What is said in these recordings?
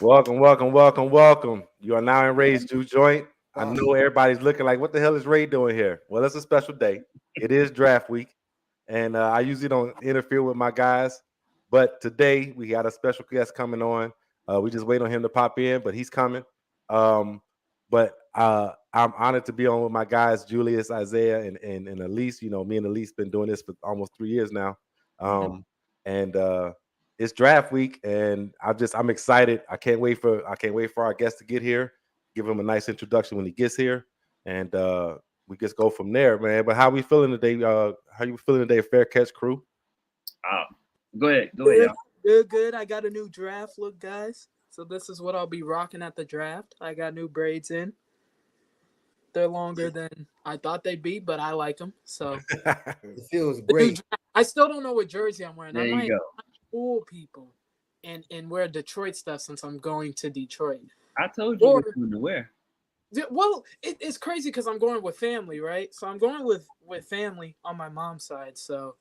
Welcome, welcome, welcome, welcome. You are now in Ray's Juice Joint. I know everybody's looking like, what the hell is Ray doing here? Well, it's a special day. It is draft week, and I usually don't interfere with my guys, but today we got a special guest coming on. We just wait on him to pop in, but he's coming. But I'm honored to be on with my guys, Julius, Isaiah, and Elise. You know, me and Elise been doing this for almost 3 years now. And it's draft week, and I'm excited. I can't wait for our guest to get here. Give him a nice introduction when he gets here, and we just go from there, man. But how we feeling today? How you feeling today, Fair Catch crew? Uh, go ahead, Good, y'all. good. I got a new draft look, guys. So this is what I'll be rocking at the draft. I got new braids in. They're longer than I thought they'd be, but I like them. So It feels the new great. draft, I still don't know what jersey I'm wearing. There I you might go. fool people and wear Detroit stuff since I'm going to Detroit. I told you Or what you to wear. well, it's crazy because I'm going with family, right? So I'm going with family on my mom's side. So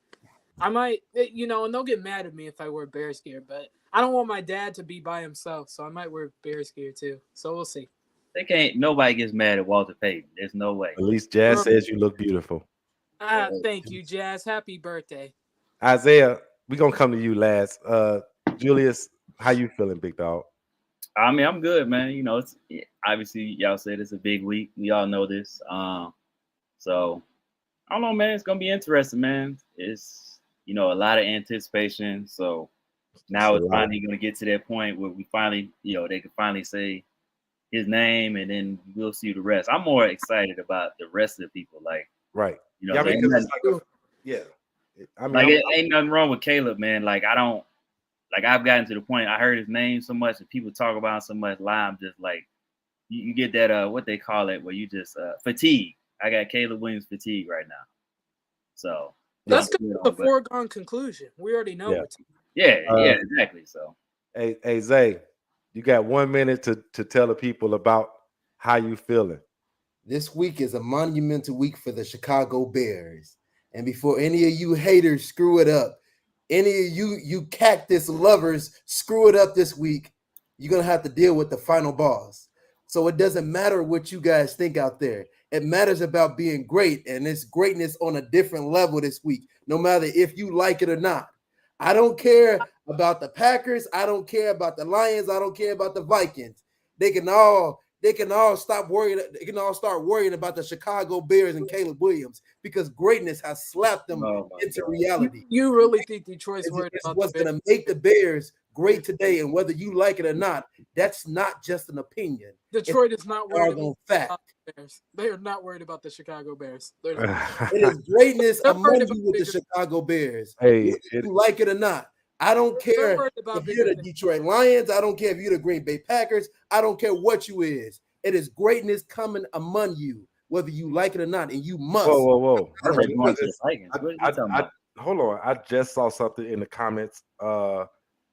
I might, and they'll get mad at me if I wear Bears gear, but I don't want my dad to be by himself, so I might wear Bears gear too. So we'll see. They can't. Nobody gets mad at Walter Payton. There's no way. At least Jazz says you look beautiful. Thank you, Jazz. Happy birthday. Isaiah, we gonna come to you last. Julius, how you feeling, big dog? I mean, I'm good, man. You know, it's obviously y'all said it's a big week. We all know this. So I don't know, man. It's gonna be interesting, man. It's a lot of anticipation. So now it's finally gonna get to that point where we finally, they can finally say his name, and then we'll see the rest. I'm more excited about the rest of the people. Like, Right. yeah, because it's like yeah. I mean, it ain't nothing wrong with Caleb, man. Like, I've gotten to the point. I heard his name so much, and people talk about him so much. I'm just like, you get that what they call it, where you just fatigue. I got Caleb Williams fatigue right now. So that's the foregone conclusion. We already know. Yeah, exactly. So, hey, Zay, you got 1 minute to tell the people about how you feeling. This week is a monumental week for the Chicago Bears. And before any of you haters screw it up, any of you cactus lovers screw it up this week, you're going to have to deal with the final boss. So it doesn't matter what you guys think out there. It matters about being great, and it's greatness on a different level this week, no matter if you like it or not. I don't care about the Packers. I don't care about the Lions. I don't care about the Vikings. They can all stop worrying. They can all start worrying about the Chicago Bears and Caleb Williams because greatness has slapped them into reality. You really think Detroit's worried about what's going to make the Bears great today, and whether you like it or not, that's not just an opinion. Detroit is not worried about fact. The Bears. They are not worried about the Chicago Bears. It is greatness among you with the Chicago Bears. Hey, whether you like it or not. I don't care if you're the Detroit Lions. I don't care if you're the Green Bay Packers. I don't care what you is. It is greatness coming among you, whether you like it or not, and you must. Whoa. Hold on. I just saw something in the comments.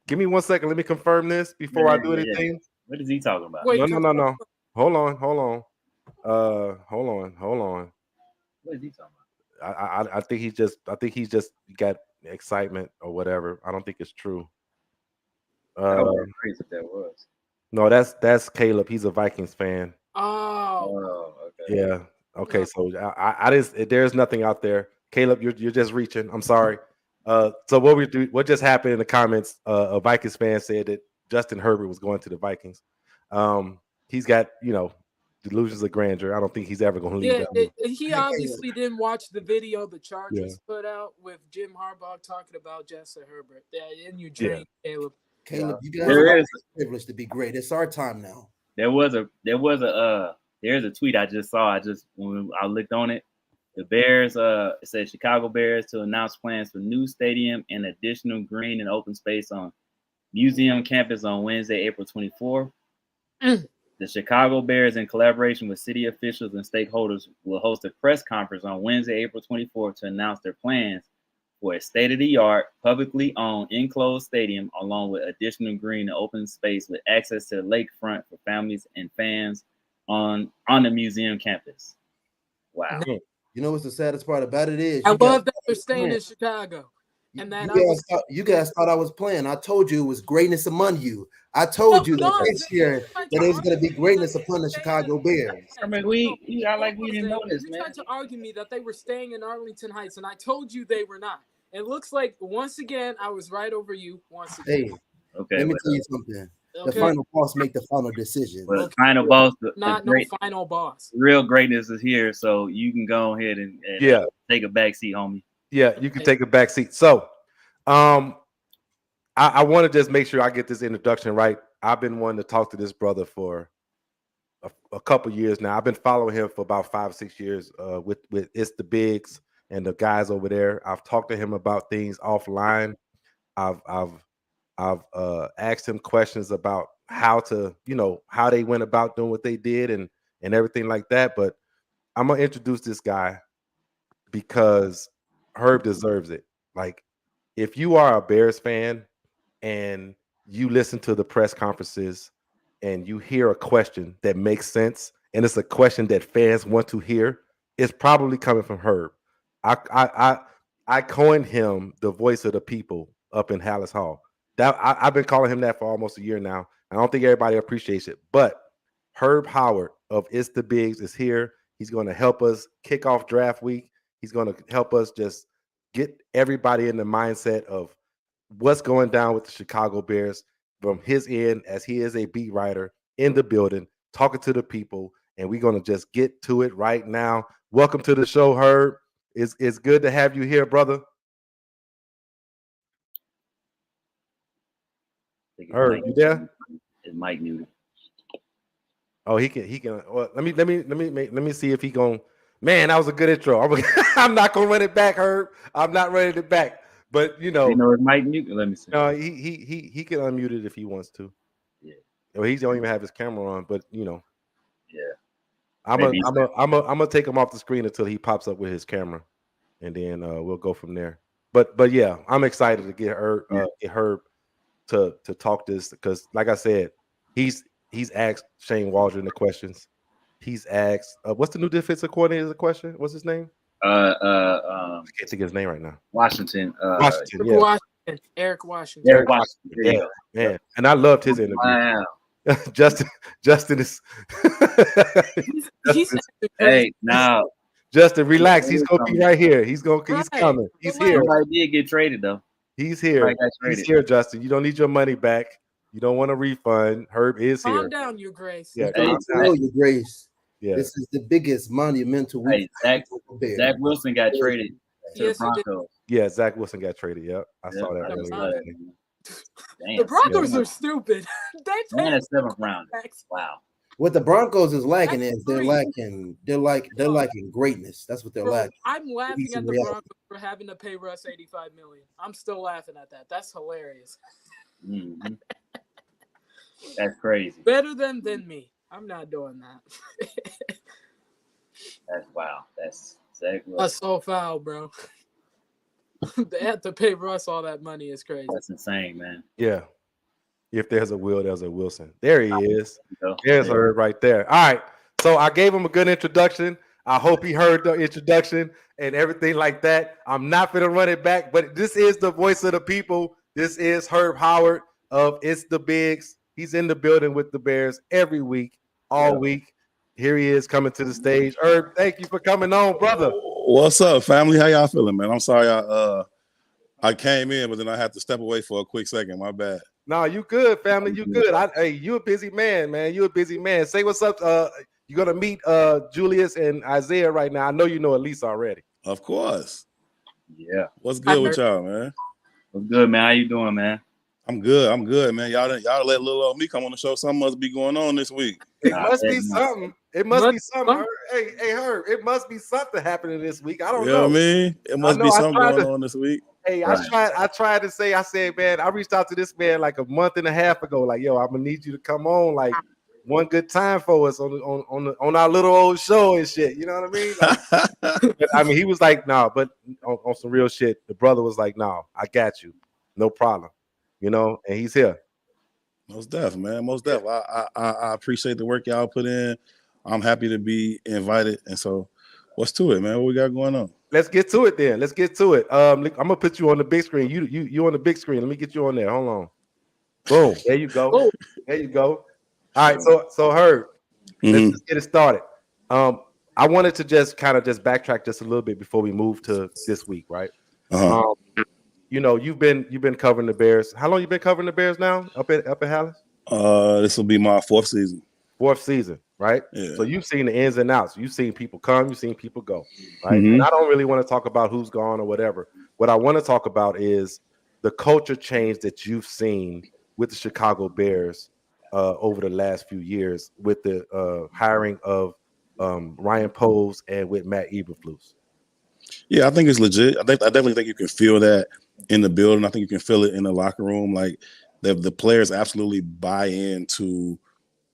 Give me 1 second. Let me confirm this before I do anything. Yeah. What is he talking about? Wait, no. Hold on. Hold on. What is he talking about? I think he's just got excitement or whatever. I don't think it's true. Crazy if that was. No, that's Caleb. He's a Vikings fan. Oh, okay. Yeah. Okay. So I just there's nothing out there. Caleb, you're just reaching. I'm sorry. So what just happened in the comments? A Vikings fan said that Justin Herbert was going to the Vikings. He's got delusions of grandeur. I don't think he's ever going to leave. Yeah, he obviously didn't watch the video the Chargers put out with Jim Harbaugh talking about Justin Herbert. Yeah, in your dream, Caleb. Caleb, you guys are privileged to be great. It's our time now. There's a tweet I just saw. When I looked on it, the Bears, it said Chicago Bears to announce plans for new stadium and additional green and open space on Museum campus on Wednesday, April 24th. The Chicago Bears, in collaboration with city officials and stakeholders, will host a press conference on Wednesday, April 24th to announce their plans for a state-of-the-art, publicly owned, enclosed stadium, along with additional green and open space with access to the lakefront for families and fans on the museum campus. Wow. You know what's the saddest part about it is? I love that they're staying in Chicago. and that You guys thought I was playing. I told you it was greatness among you. I told you that this year that there's going to be greatness upon the Chicago Bears. I mean, we act like we didn't know this, you man. tried to argue me that they were staying in Arlington Heights, and I told you they were not. It looks like once again I was right over you. Once again. Hey, Okay, let me tell you something. The Okay. final boss make the final decision. But final boss, Not great, no final boss. real greatness is here, so you can go ahead and Yeah. take a back seat, homie. Yeah, you can take a back seat. So, I want to just make sure I get this introduction right. I've been wanting to talk to this brother for a couple years now. I've been following him for about 5-6 years with It's the Bigs and the guys over there. I've talked to him about things offline. I've asked him questions about how to, how they went about doing what they did and everything like that. But I'm gonna introduce this guy because Herb deserves it. Like, if you are a Bears fan and you listen to the press conferences and you hear a question that makes sense and it's a question that fans want to hear, it's probably coming from Herb. I coined him the voice of the people up in Hallis Hall. I've been calling him that for almost a year now. I don't think everybody appreciates it, but Herb Howard of It's the Bigs is here. He's going to help us kick off draft week. He's going to help us just get everybody in the mindset of what's going down with the Chicago Bears from his end, as he is a beat writer in the building, talking to the people, and we're going to just get to it right now. Welcome to the show, Herb. It's good to have you here, brother. Herb, you there? Is Mike muted? Oh, he can. Well, let me see if he going. Man, that was a good intro. I'm not gonna run it back, Herb. I'm not running it back. But is Mike muted? Let me see. No, he can unmute it if he wants to. Yeah. Well, he don't even have his camera on, but Yeah. I'm gonna take him off the screen until he pops up with his camera, and then we'll go from there. But yeah, I'm excited to get Herb to talk this, because like I said, he's asked Shane Waldron the questions. He's asked what's the new defensive coordinator? The question. What's his name? I can't think of his name right now. Washington. Eric Washington. Yeah, man. And I loved his interview. Wow. Justin is. Hey, now. Justin, relax. He's gonna be right here. He's coming. He's here. Somebody did get traded though. He's here. He's here, Justin. You don't need your money back. You don't want a refund. Herb is here. Calm down, Your Grace. Yeah, Your Grace. Yeah. This is the biggest monumental week. Zach Wilson got traded to the Broncos. Yeah, Zach Wilson got traded. Yep, I saw that earlier. Damn, the Broncos are stupid. They a 7th round. Wow. What the Broncos is lacking is they're lacking greatness. That's what they're lacking. I'm laughing at the Broncos for having to pay Russ $85 million. I'm still laughing at that. That's hilarious. Mm-hmm. That's crazy. Better than me. I'm not doing that. That's wow. That's exactly. That's so foul, bro. They had to pay Russ all that money. It's crazy. That's insane, man. Yeah. If there's a Will, there's a Wilson. There he is. There's Herb right there. All right. So I gave him a good introduction. I hope he heard the introduction and everything like that. I'm not going to run it back, but this is the voice of the people. This is Herb Howard of It's the Bigs. He's in the building with the Bears every week, all week. Here he is coming to the stage. Herb, thank you for coming on, brother. What's up, family? How y'all feeling, man? I'm sorry I came in, but then I had to step away for a quick second. My bad. No, you good, family. You good. Hey, you a busy man, man. You a busy man. Say what's up. You're gonna meet Julius and Isaiah right now. I know you know Elise already. Of course. Yeah. What's good with y'all, man? What's good, man? How you doing, man? I'm good, man. Y'all let little old me come on the show. Something must be going on this week. It must be something. It must be something. Hey, Herb, it must be something happening this week. I don't know. You know what I mean? It must be something going on this week. Hey, I tried to say, I said, man, I reached out to this man like a month and a half ago. Like, yo, I'm gonna need you to come on like one good time for us on our little old show and shit. You know what I mean? Like, I mean, he was like, nah, but on some real shit, the brother was like, nah, I got you, no problem. You know, and he's here. Most def, man. Most def. I appreciate the work y'all put in. I'm happy to be invited. And so, what's to it, man? What we got going on? let's get to it then. Let's get to it. I'm gonna put you on the big screen. You on the big screen. Let me get you on there. Hold on. Boom. There you go. Oh. There you go. All right. So Herb, let's just get it started. I wanted to just backtrack just a little bit before we move to this week, right? You know, you've been covering the Bears. How long you been covering the Bears now? Up at Hallis? This will be my fourth season. Fourth season, right? Yeah. So you've seen the ins and outs. You've seen people come, you've seen people go, right? And I don't really want to talk about who's gone or whatever. What I want to talk about is the culture change that you've seen with the Chicago Bears over the last few years with the hiring of Ryan Poles and with Matt Eberflus. Yeah, I think it's legit. I definitely think you can feel that in the building. I think you can feel it in the locker room. Like the players absolutely buy into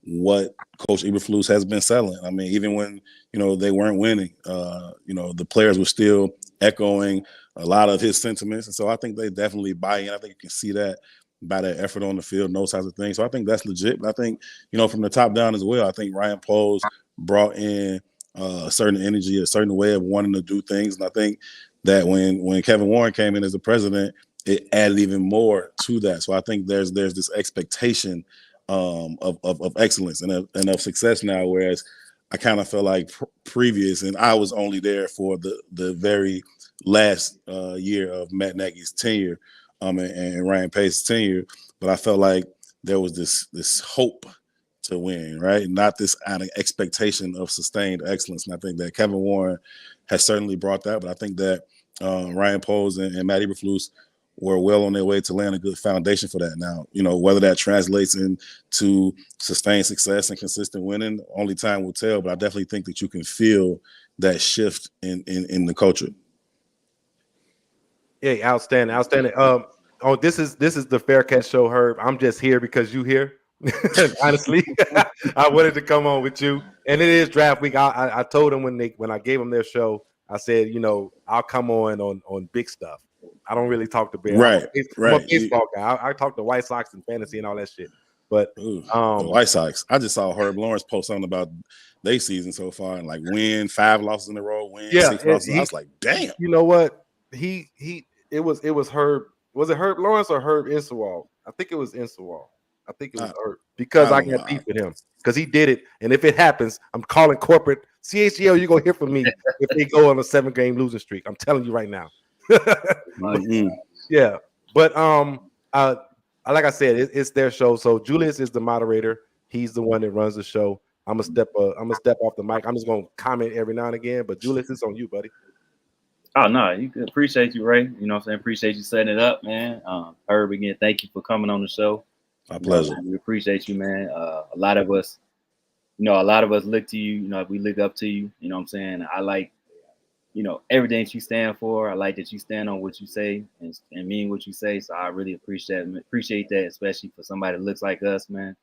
what Coach Eberflus has been selling. I mean, even when they weren't winning, the players were still echoing a lot of his sentiments, and so I think they definitely buy in. I think you can see that by their effort on the field, those types of things. So I think that's legit. But I think from the top down as well. I think Ryan Poles brought in a certain energy, a certain way of wanting to do things, and I think that when Kevin Warren came in as the president, it added even more to that. So I think there's this expectation of excellence and of success now, whereas I kind of felt like previous, and I was only there for the very last year of Matt Nagy's tenure and Ryan Pace's tenure, but I felt like there was this hope to win, right? Not this expectation of sustained excellence. And I think that Kevin Warren has certainly brought that, but I think that Ryan Poles and Matt Eberflus were well on their way to laying a good foundation for that. Now, whether that translates into sustained success and consistent winning, only time will tell, but I definitely think that you can feel that shift in the culture. Yeah, outstanding. This is the Faircast show, Herb. I'm just here because you here. Honestly, I wanted to come on with you, and it is draft week. I told them when I gave them their show, I said, I'll come on big stuff. I don't really talk to Bears. Right. I'm a baseball guy. I talk to White Sox and fantasy and all that shit. But the White Sox, I just saw Herb Lawrence post something about their season so far and like win 5 losses in a row, 6 losses. I was like, damn. You know what? It was Herb. Was it Herb Lawrence or Herb Insewall? I think it was Insewall. I think it was Herb because I got beef with him because he did it. And if it happens, I'm calling corporate CHGO. You're gonna hear from me if they go on a 7-game losing streak. I'm telling you right now. Yeah, but like I said, it's their show. So Julius is the moderator. He's the one that runs the show. I'm gonna step off the mic. I'm just gonna comment every now and again. But Julius, it's on you, buddy. Oh no, you could appreciate you, Ray. You know what I'm saying? Appreciate you setting it up, man. Herb, again, thank you for coming on the show. My pleasure. We appreciate you, man. A lot of us look to you. We look up to you. You know what I'm saying? I like, everything that you stand for. I like that you stand on what you say and mean what you say. So I really appreciate that, especially for somebody that looks like us, man.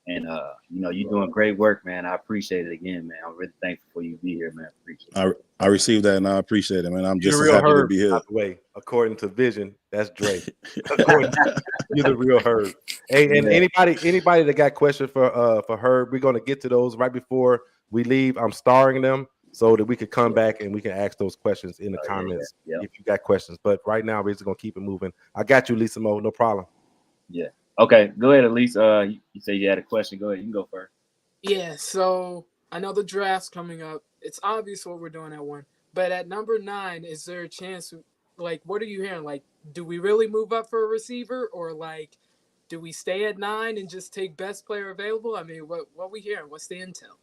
And you're doing great work, man. I appreciate it again, man. I'm really thankful for you to be here, man. Appreciate it. I received that and I appreciate it, man. I'm just as happy to be here. By the way, according to Vision, that's Dre. You're the real Herb. Hey, and anybody that got questions for Herb, we're gonna get to those right before we leave. I'm starring them so that we could come back and we can ask those questions in the comments if you got questions. But right now, we're just gonna keep it moving. I got you, Lisa Mo. No problem. Yeah. Okay, go ahead, Elise. You say you had a question. Go ahead. You can go first. Yeah, so I know the draft's coming up. It's obvious what we're doing at 1. But at number 9, is there a chance, like, what are you hearing? Like, do we really move up for a receiver? Or, like, do we stay at 9 and just take best player available? I mean, what are we hearing? What's the intel?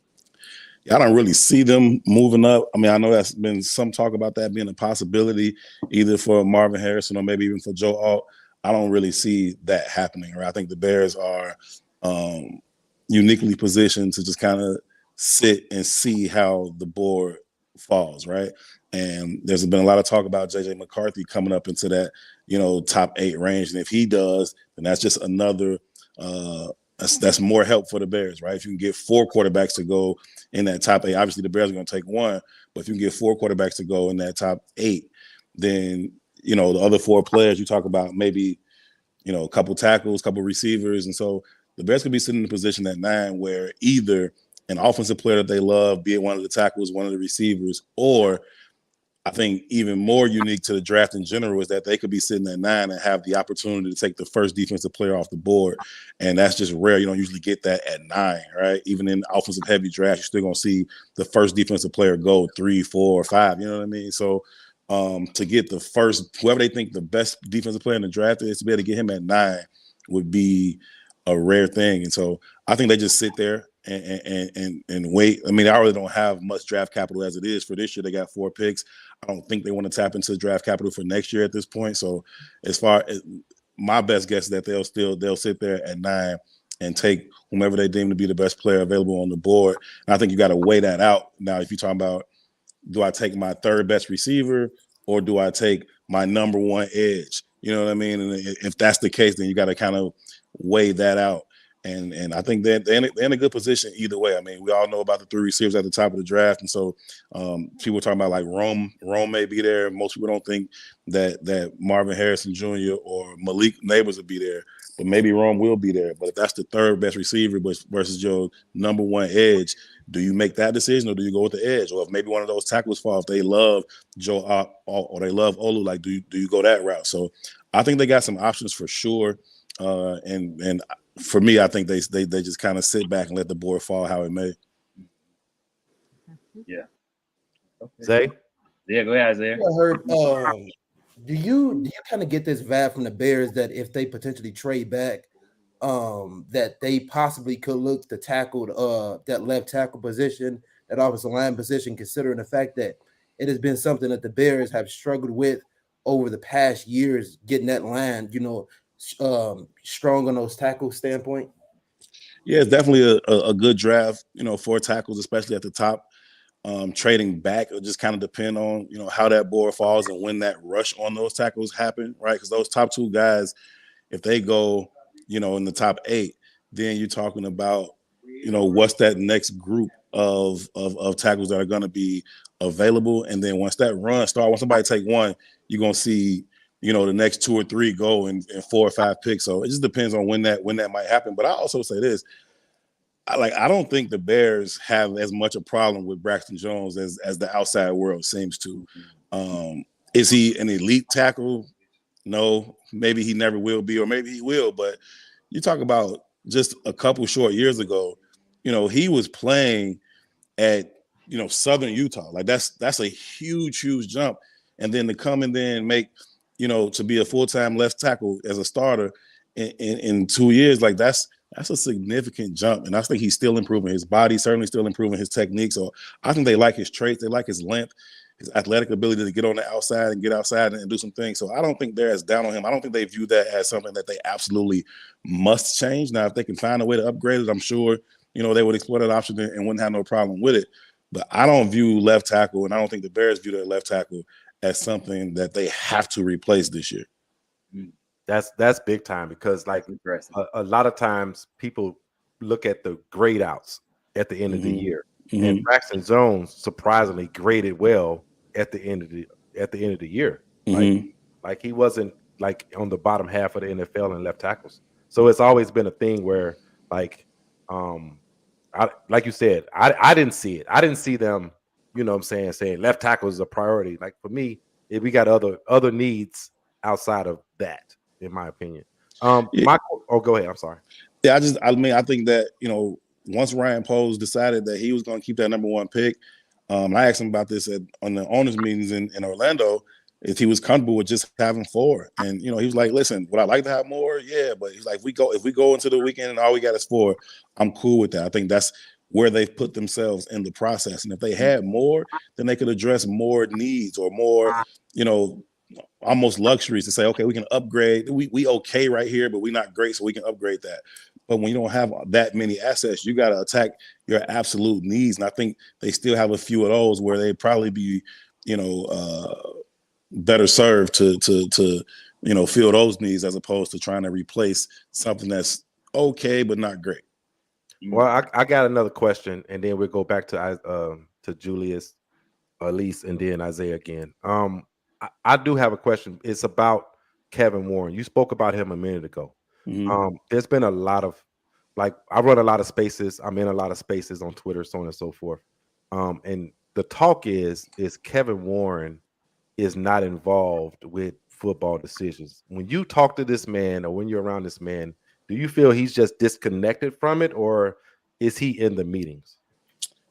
Yeah, I don't really see them moving up. I mean, I know that's been some talk about that being a possibility, either for Marvin Harrison or maybe even for Joe Alt. I don't really see that happening. Right? I think the Bears are uniquely positioned to just kind of sit and see how the board falls, right? And there's been a lot of talk about J.J. McCarthy coming up into that, top 8 range. And if he does, then that's just another that's more help for the Bears, right? If you can get 4 quarterbacks to go in that top 8, obviously the Bears are going to take 1, but if you can get 4 quarterbacks to go in that top 8, then the other 4 players you talk about, maybe, a couple tackles, couple receivers. And so the Bears could be sitting in a position at 9 where either an offensive player that they love, be it one of the tackles, one of the receivers, or I think even more unique to the draft in general is that they could be sitting at 9 and have the opportunity to take the first defensive player off the board. And that's just rare. You don't usually get that at 9, right? Even in offensive heavy draft, you're still going to see the first defensive player go 3, 4, or 5. You know what I mean? So to get the first, whoever they think the best defensive player in the draft is, to be able to get him at 9 would be a rare thing. And so I think they just sit there and wait. I mean, I really don't have much draft capital as it is for this year. They got 4 picks. I don't think they want to tap into draft capital for next year at this point. So as far as my best guess is that they'll sit there at 9 and take whomever they deem to be the best player available on the board. And I think you got to weigh that out. Now, if you're talking about, do I take my third best receiver or do I take my number 1 edge? You know what I mean? And if that's the case, then you got to kind of weigh that out. And I think they're in a good position either way. I mean, we all know about the 3 receivers at the top of the draft. And so people are talking about like Rome may be there. Most people don't think that Marvin Harrison Jr. or Malik Neighbors will be there, but maybe Rome will be there. But if that's the third best receiver versus your number 1 edge, do you make that decision or do you go with the edge? Or if maybe one of those tackles fall, if they love Joe or they love Olu, like do you go that route? So I think they got some options for sure. And for me, I think they just kind of sit back and let the board fall how it may. Yeah. Okay. Zay? Yeah, go ahead, Isaiah. I heard. Do you kind of get this vibe from the Bears that if they potentially trade back, that they possibly could look to tackle that left tackle position, that offensive line position, considering the fact that it has been something that the Bears have struggled with over the past years, getting that line, strong on those tackle standpoint? Yeah, it's definitely a good draft, for tackles, especially at the top. Trading back, it'll just kind of depend on, how that board falls and when that rush on those tackles happen, right? Because those top 2 guys, if they go, in the top 8, then you're talking about, what's that next group of tackles that are going to be available. And then once that run starts, when somebody take one, you're going to see, the next 2 or 3 go in 4 or 5 picks. So it just depends on when that might happen. But I also say this, I don't think the Bears have as much a problem with Braxton Jones as the outside world seems to. Is he an elite tackle? No, maybe he never will be, or maybe he will. But you talk about just a couple short years ago, he was playing at Southern Utah. Like that's a huge jump. And then to come and then make, to be a full-time left tackle as a starter in 2 years, like that's a significant jump. And I think he's still improving his body, certainly still improving his technique. So I think they like his traits. They like his length, his athletic ability to get on the outside and get outside and do some things. So I don't think they're as down on him. I don't think they view that as something that they absolutely must change. Now, if they can find a way to upgrade it, I'm sure, they would explore that option and wouldn't have no problem with it. But I don't view left tackle, and I don't think the Bears view their left tackle as something that they have to replace this year. That's big time, because a lot of times people look at the grade outs at the end of the year, and Braxton Jones surprisingly graded well at the end of the year. Like he wasn't like on the bottom half of the NFL in left tackles. So it's always been a thing where like you said, I didn't see it. I didn't see them, saying left tackle is a priority. Like for me, we got other needs outside of that, in my opinion. Go ahead. I'm sorry. Yeah, I think that, once Ryan Poles decided that he was going to keep that number 1 pick, I asked him about this on the owners' meetings in Orlando, if he was comfortable with just having 4. And, he was like, listen, would I like to have more? Yeah. But he's like, if we go into the weekend and all we got is 4, I'm cool with that. I think that's where they've put themselves in the process. And if they had more, then they could address more needs or more, almost luxuries to say, okay, we can upgrade. We okay right here, but we're not great, so we can upgrade that. But when you don't have that many assets, you got to attack your absolute needs. And I think they still have a few of those where they'd probably be, better served to fill those needs as opposed to trying to replace something that's okay but not great. Well, I got another question, and then we'll go back to Julius, Elise, and then Isaiah again. I do have a question. It's about Kevin Warren. You spoke about him a minute ago. There's been a lot of, I run a lot of spaces. I'm in a lot of spaces on Twitter, so on and so forth. And the talk is Kevin Warren is not involved with football decisions. When you talk to this man or when you're around this man, do you feel he's just disconnected from it, or is he in the meetings?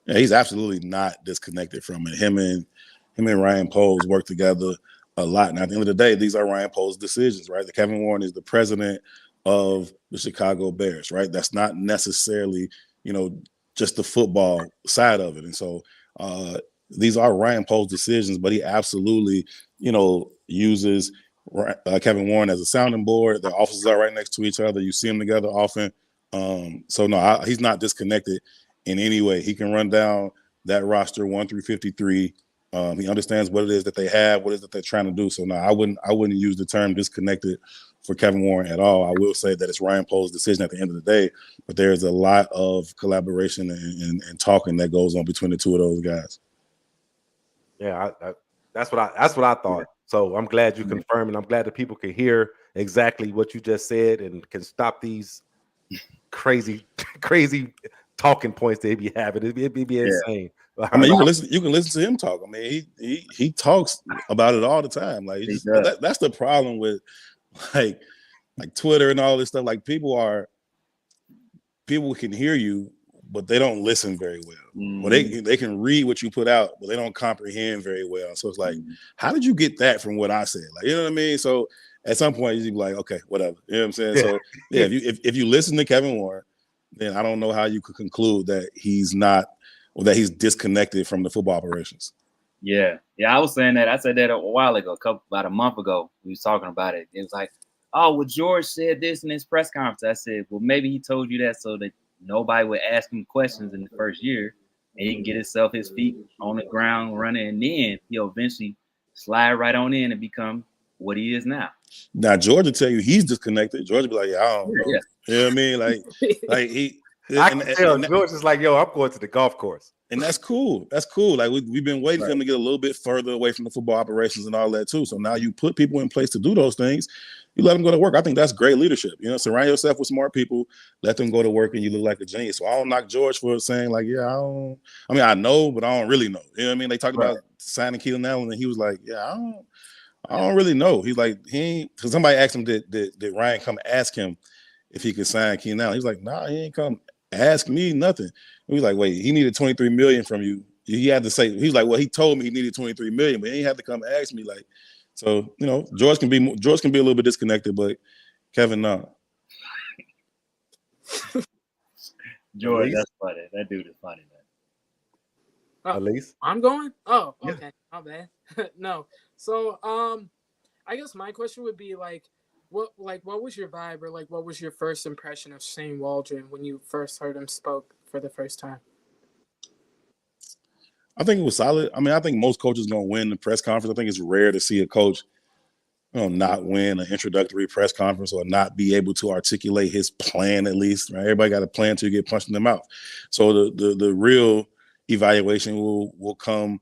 Yeah, he's absolutely not disconnected from it. Him and Ryan Poles work together a lot. And at the end of the day, these are Ryan Poles' decisions, right? The Kevin Warren is the president of the Chicago Bears, right? That's not necessarily, just the football side of it. And so these are Ryan Poles' decisions, but he absolutely, uses Kevin Warren as a sounding board. Their offices are right next to each other. You see them together often. So no, he's not disconnected in any way. He can run down that roster 1 through 53. He understands what it is that they have, what it is that they're trying to do. So no, I wouldn't use the term disconnected for Kevin Warren at all. I will say that it's Ryan Poles' decision at the end of the day, but there's a lot of collaboration and talking that goes on between the two of those guys. Yeah, that's what I thought. So I'm glad you confirmed, and I'm glad that people can hear exactly what you just said and can stop these crazy talking points they be having. It'd be insane. I mean, you can listen to him talk. I mean, he talks about it all the time. Like that's the problem with like Twitter and all this stuff. Like people can hear you, but they don't listen very well. Well, they can read what you put out, but they don't comprehend very well. So it's like, how did you get that from what I said? Like, you know what I mean? So at some point you be like, okay, whatever. You know what I'm saying? So yeah, if you listen to Kevin Warren, then I don't know how you could conclude that he's not, or that he's disconnected from the football operations. Yeah, I was saying that. I said that a while ago, about a month ago. We was talking about it. It was like, oh, well, George said this in his press conference. I said, well, maybe he told you that so that nobody would ask him questions in the first year, and he can get his feet on the ground running, and then he'll eventually slide right on in and become what he is now. Now, George will tell you he's disconnected. George will be like, yeah, I don't know. Yeah. You know what I mean? Like he. I can tell George is like, yo, I'm going to the golf course. And that's cool. That's cool. Like we've been waiting for him to get a little bit further away from the football operations and all that too. So now you put people in place to do those things. You let them go to work. I think that's great leadership. Surround yourself with smart people. Let them go to work, and you look like a genius. So I don't knock George for saying like, I know, but I don't really know. You know what I mean? They talked about signing Keenan Allen, and he was like, yeah, I don't really know. He's like, because somebody asked him, did Ryan come ask him if he could sign Keenan Allen? He's like, nah, he ain't come ask me nothing. He was like, wait, he needed $23 million from you. He had to say, he was like, well, he told me he needed $23 million, but he ain't had to come ask me. Like, so George can be a little bit disconnected, but Kevin, no. George, that's funny. That dude is funny, man. At least I'm going. Oh, okay, my bad. No, so I guess my question would be what was your vibe, or what was your first impression of Shane Waldron when you first heard him spoke for the first time? I think it was solid. I mean, I think most coaches gonna win the press conference. I think it's rare to see a coach, not win an introductory press conference or not be able to articulate his plan at least. Right? Everybody got a plan till you get punched in the mouth. So the real evaluation will come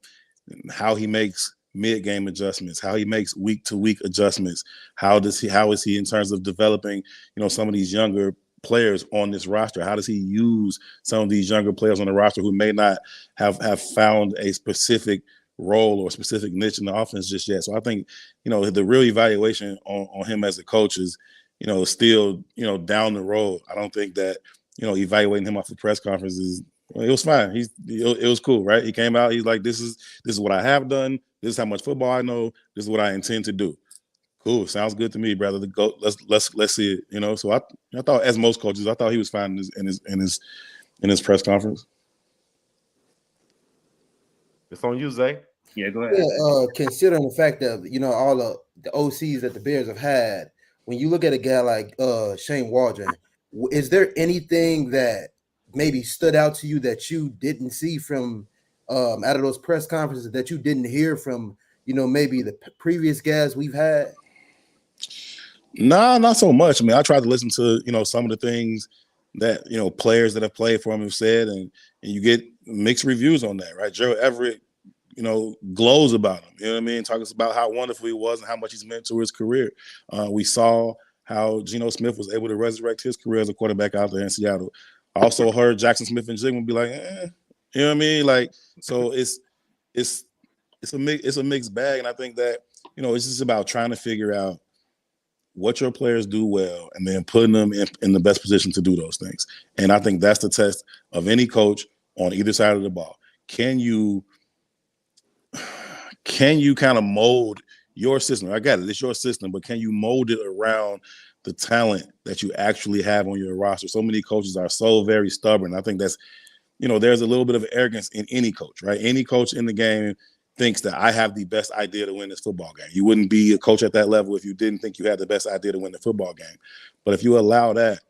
how he makes mid-game adjustments, how he makes week-to-week adjustments. How is he in terms of developing, some of these younger players on this roster? How does he use some of these younger players on the roster who may not have found a specific role or specific niche in the offense just yet? So I think, the real evaluation on him as a coach is, still, down the road. I don't think that, evaluating him off the press conference it was fine. It was cool, right? He came out. He's like, this is what I have done. This is how much football I know. This is what I intend to do. Cool. Sounds good to me, brother. Let's see it. So I thought, as most coaches, I thought he was fine in his press conference. It's on you, Zay. Yeah, go ahead. Yeah, considering the fact that all the OCs that the Bears have had, when you look at a guy like Shane Waldron, is there anything that maybe stood out to you that you didn't see from out of those press conferences, that you didn't hear from maybe the previous guys we've had? Nah, not so much. I mean, I tried to listen to some of the things that players that have played for him have said, and you get mixed reviews on that, right? Gerald Everett, glows about him. You know what I mean? Talks about how wonderful he was and how much he's meant to his career. We saw how Geno Smith was able to resurrect his career as a quarterback out there in Seattle. I also heard Jackson Smith and Jigma be like, you know what I mean? Like, so it's it's a mixed bag, and I think that it's just about trying to figure out what your players do well, and then putting them in the best position to do those things. And I think that's the test of any coach on either side of the ball. Can you kind of mold your system? I got it. It's your system, but can you mold it around the talent that you actually have on your roster? So many coaches are so very stubborn. I think that's, there's a little bit of arrogance in any coach, right? Any coach in the game thinks that I have the best idea to win this football game. You wouldn't be a coach at that level if you didn't think you had the best idea to win the football game. But if you allow that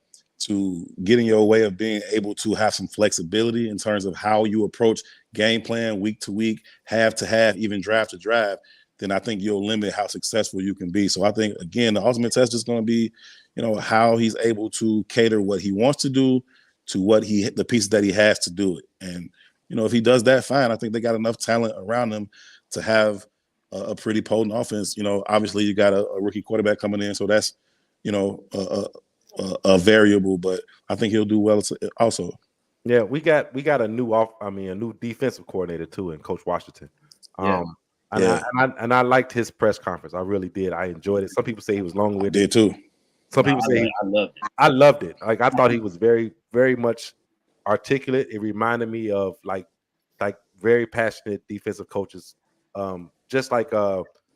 to get in your way of being able to have some flexibility in terms of how you approach game plan week to week, half to half, even drive to drive, then I think you'll limit how successful you can be. So I think, again, the ultimate test is going to be, how he's able to cater what he wants to do to the pieces that he has to do it. And, if he does that, fine. I think they got enough talent around him to have a pretty potent offense. Obviously you got a rookie quarterback coming in, so that's, a variable, but I think he'll do well also. Yeah, we got a new defensive coordinator too in Coach Washington. I liked his press conference. I really did. I enjoyed it. Some people say he was long-winded. Did too. Some people say I loved it. I loved it. Like, I thought he was very, very much articulate. It reminded me of like very passionate defensive coaches. Just like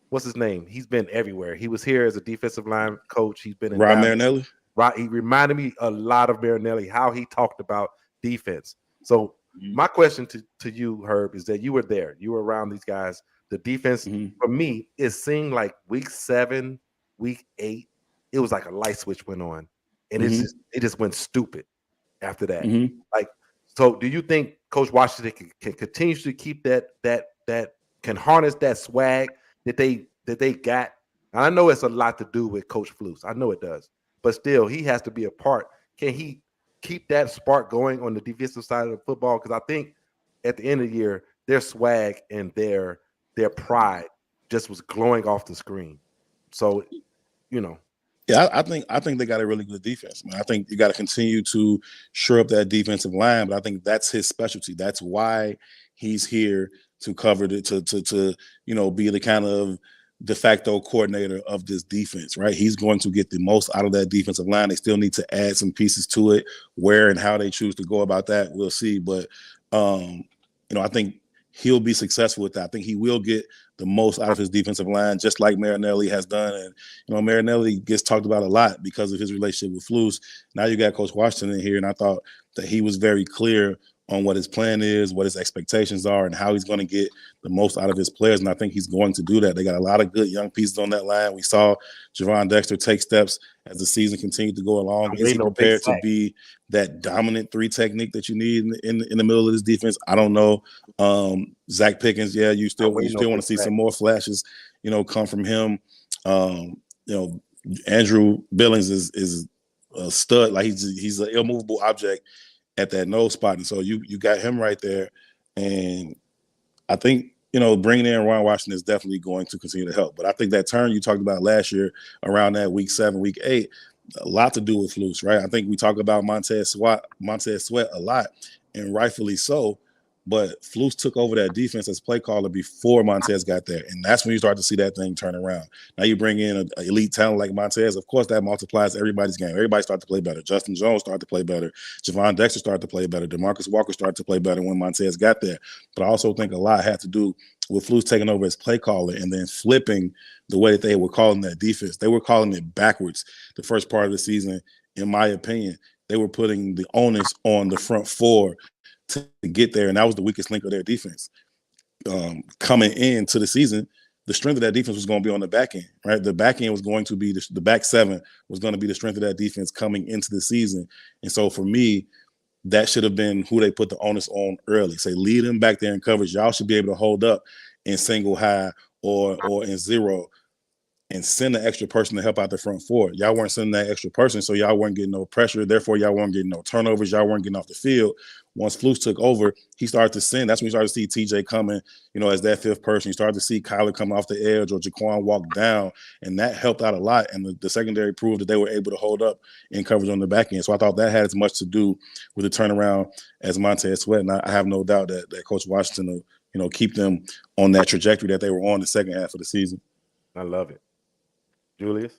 what's his name? He's been everywhere. He was here as a defensive line coach. He's been in Rod Marinelli. Right. He reminded me a lot of Marinelli, how he talked about defense. So my question to you, Herb, is that you were there. You were around these guys. The defense, for me, it seemed like week 7, week 8, it was like a light switch went on. And it just went stupid after that. Like, so do you think Coach Washington can continue to keep that can harness that swag that they got? And I know it's a lot to do with Coach Flus. I know it does. But still, he has to be a part. Can he keep that spark going on the defensive side of the football? Because I think at the end of the year, their swag and their pride just was glowing off the screen. So, Yeah, I think they got a really good defense, man. I think you got to continue to shore up that defensive line, but I think that's his specialty. That's why he's here to cover it, to be the kind of de facto coordinator of this defense, right? He's going to get the most out of that defensive line. They still need to add some pieces to it. Where and how they choose to go about that, we'll see. But I think he'll be successful with that. I think he will get the most out of his defensive line, just like Marinelli has done. And, Marinelli gets talked about a lot because of his relationship with Flus. Now you got Coach Washington in here, and I thought that he was very clear on what his plan is, what his expectations are, and how he's going to get the most out of his players. And I think he's going to do that. They got a lot of good young pieces on that line. We saw Javon Dexter take steps as the season continued to go along. Is he prepared to be that dominant 3 technique that you need in the middle of this defense? I don't know. Zach Pickens, yeah, you still want to see some more flashes, come from him. Andrew Billings is a stud. Like, he's an immovable object at that nose spot. And so you got him right there. And I think, bringing in Ron Washington is definitely going to continue to help. But I think that turn you talked about last year around that week 7, week 8, a lot to do with Flus, right? I think we talk about Montez Sweat a lot, and rightfully so. But Flus took over that defense as play caller before Montez got there. And that's when you start to see that thing turn around. Now you bring in an elite talent like Montez. Of course, that multiplies everybody's game. Everybody started to play better. Justin Jones started to play better. Javon Dexter started to play better. DeMarcus Walker started to play better when Montez got there. But I also think a lot had to do with Flus taking over as play caller and then flipping the way that they were calling that defense. They were calling it backwards the first part of the season, in my opinion. They were putting the onus on the front 4 to get there, and that was the weakest link of their defense. Coming into the season, the strength of that defense was going to be on the back end, right? The back end was going to be the back 7 was going to be the strength of that defense coming into the season. And so for me, that should have been who they put the onus on early. Say, lead them back there in coverage. Y'all should be able to hold up in single high or in zero, and send an extra person to help out the front 4. Y'all weren't sending that extra person, so y'all weren't getting no pressure. Therefore, y'all weren't getting no turnovers. Y'all weren't getting off the field. Once Flus took over, he started to send. That's when you started to see TJ coming, as that 5th person. You started to see Kyler come off the edge or Jaquan walk down, and that helped out a lot. And the secondary proved that they were able to hold up in coverage on the back end. So I thought that had as much to do with the turnaround as Montez Sweat. And I have no doubt that Coach Washington keep them on that trajectory that they were on the second half of the season. I love it. Julius?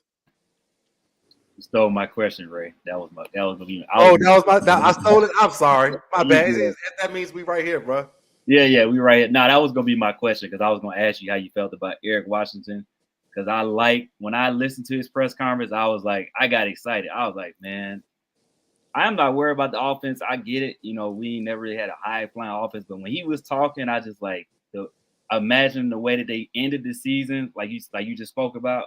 You stole my question, Ray. That was gonna be. I stole it. I'm sorry. My bad. Yeah. That means we right here, bro. Yeah, we right here. No, that was gonna be my question because I was gonna ask you how you felt about Eric Washington. Because when I listened to his press conference, I was like, I got excited. I was like, man, I'm not worried about the offense. I get it. We never really had a high flying offense, but when he was talking, I just imagine the way that they ended the season, like you just spoke about,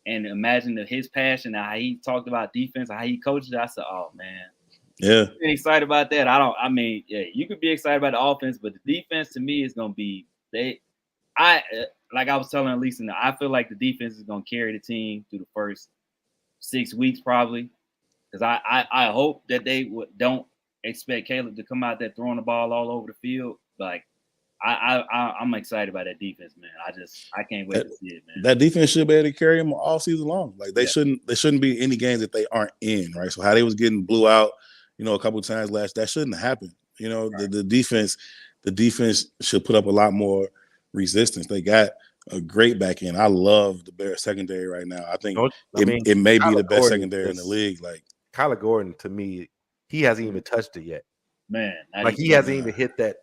and imagine his passion and how he talked about defense, how he coached it. I said, oh man, yeah, I'm excited about that. You could be excited about the offense, but the defense to me is gonna be like I was telling Lisa, I feel like the defense is gonna carry the team through the first 6 weeks probably. Because I hope that they don't expect Caleb to come out there throwing the ball all over the field. Like I'm excited about that defense, man. I can't wait to see it, man. That defense should be able to carry them all season long. Like they shouldn't be any games that they aren't in, right? So how they was getting blew out, a couple of times that shouldn't happen. Right. The defense should put up a lot more resistance. They got a great back end. I love the Bears secondary right now. I think it may be the best secondary in the league. Like Kyler Gordon, to me, he hasn't even touched it yet. Man, like he hasn't even hit that.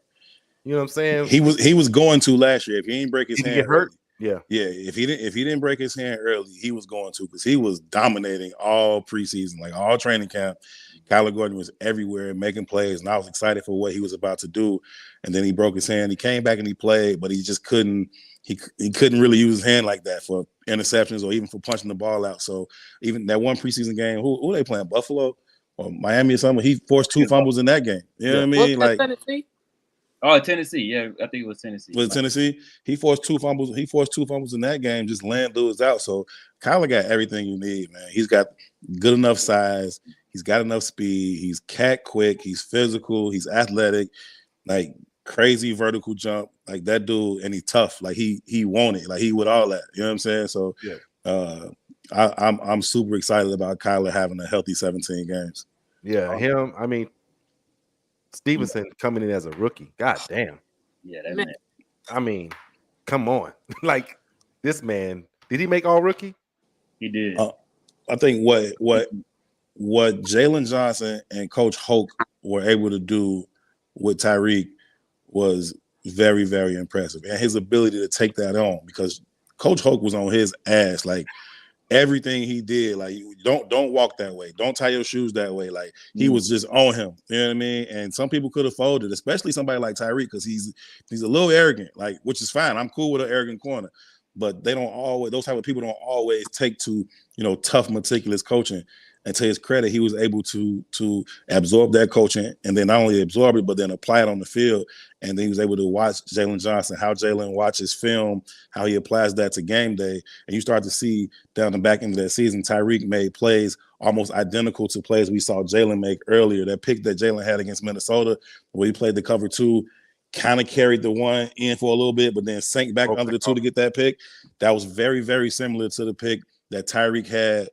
You know what I'm saying? He was going to last year. If he didn't break his hand, get hurt. Yeah. If he didn't break his hand early, he was going to, because he was dominating all preseason, like all training camp. Kyler Gordon was everywhere making plays, and I was excited for what he was about to do. And then he broke his hand. He came back and he played, but he just couldn't. He couldn't really use his hand like that for interceptions or even for punching the ball out. So even that one preseason game, who they playing, Buffalo or Miami or something, he forced 2 fumbles in that game. You know what I mean? Like Tennessee? Oh, Tennessee. Yeah, I think it was Tennessee. Was it Tennessee? He forced 2 fumbles. He forced 2 fumbles in that game, just laying dudes out. So Kyler got everything you need, man. He's got good enough size. He's got enough speed. He's cat quick. He's physical. He's athletic. Like crazy vertical jump, like that dude, and he's tough. Like he want it. Like he with all that. You know what I'm saying? So I'm super excited about Kyler having a healthy 17 games. Yeah, him. I mean, Stevenson coming in as a rookie. God damn. Yeah, that man. I mean, come on. Like this man, did he make all rookie? He did. I think what Jalen Johnson and Coach Hoke were able to do with Tyreek was very, very impressive. And his ability to take that on, because Coach Hoke was on his ass. Like everything he did, like don't walk that way. Don't tie your shoes that way. Like he was just on him. You know what I mean? And some people could have folded, especially somebody like Tyreek, because he's a little arrogant, like, which is fine. I'm cool with an arrogant corner. But those type of people don't always take to, tough, meticulous coaching. And to his credit, he was able to absorb that coaching, and then not only absorb it, but then apply it on the field. And then he was able to watch Jalen Johnson, how Jalen watches film, how he applies that to game day. And you start to see down the back end of that season, Tyreek made plays almost identical to plays we saw Jalen make earlier. That pick that Jalen had against Minnesota, where he played the cover 2, kind of carried the 1 in for a little bit, but then sank back under the 2 to get that pick. That was very, very similar to the pick that Tyreek had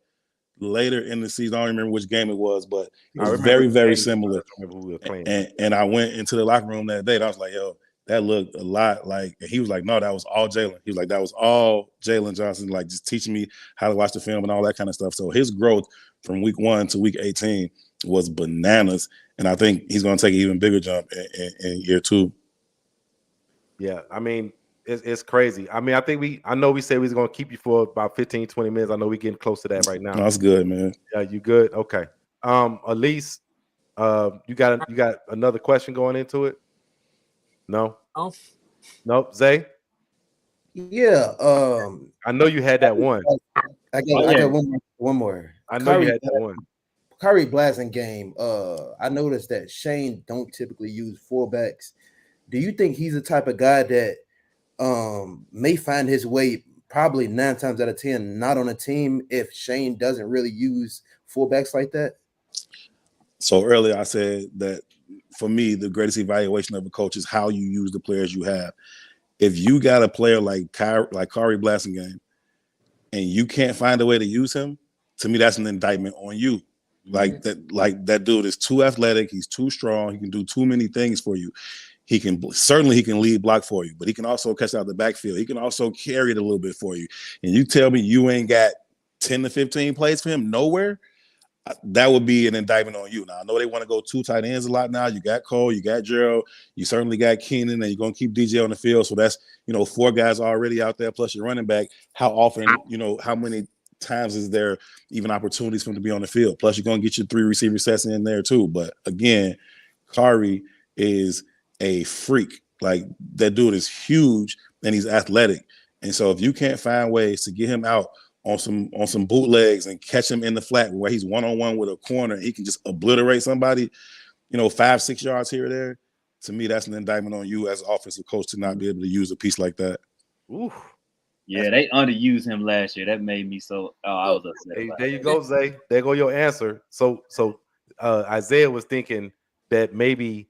later in the season. I don't remember which game it was, but it was very, very similar. And I went into the locker room that day, and I was like, yo, that looked a lot like, and he was like, no, that was all Jalen. He was like, that was all Jalen Johnson, like just teaching me how to watch the film and all that kind of stuff. So his growth from week 1 to week 18 was bananas. And I think he's going to take an even bigger jump in year 2. Yeah, I mean, it's crazy. I mean, I know we said we was going to keep you for about 15, 20 minutes. I know we're getting close to that right now. No, that's good, man. Yeah, you good? Okay. Elise, you got another question going into it? No? Oh. Nope. Zay? Yeah. I know you had that one. I got one more. I know you had that one. Kyrie Blasting game. I noticed that Shane don't typically use fullbacks. Do you think he's the type of guy that may find his way probably 9 times out of 10 not on a team if Shane doesn't really use fullbacks like that? So earlier I said that for me, the greatest evaluation of a coach is how you use the players you have. If you got a player like Kyrie Blasingame and you can't find a way to use him, to me, that's an indictment on you. Like that dude is too athletic. He's too strong. He can do too many things for you. he can lead block for you, but he can also catch out the backfield. He can also carry it a little bit for you. And you tell me you ain't got 10 to 15 plays for him nowhere, that would be an indictment on you. Now, I know they want to go 2 tight ends a lot now. You got Cole, you got Gerald, you certainly got Keenan, and you're going to keep DJ on the field. So that's, 4 guys already out there, plus your running back. How often, how many times is there even opportunities for him to be on the field? Plus, you're going to get your 3 receiver sets in there too. But again, Khari is a freak. Like, that dude is huge and he's athletic. And so if you can't find ways to get him out on some bootlegs and catch him in the flat where he's one-on-one with a corner, he can just obliterate somebody, 5-6 yards here or there. To me, that's an indictment on you as an offensive coach to not be able to use a piece like that. Ooh. Yeah, they underused him last year. That made me so. Oh, I was upset. There you go, Zay. There go your answer. So Isaiah was thinking that maybe,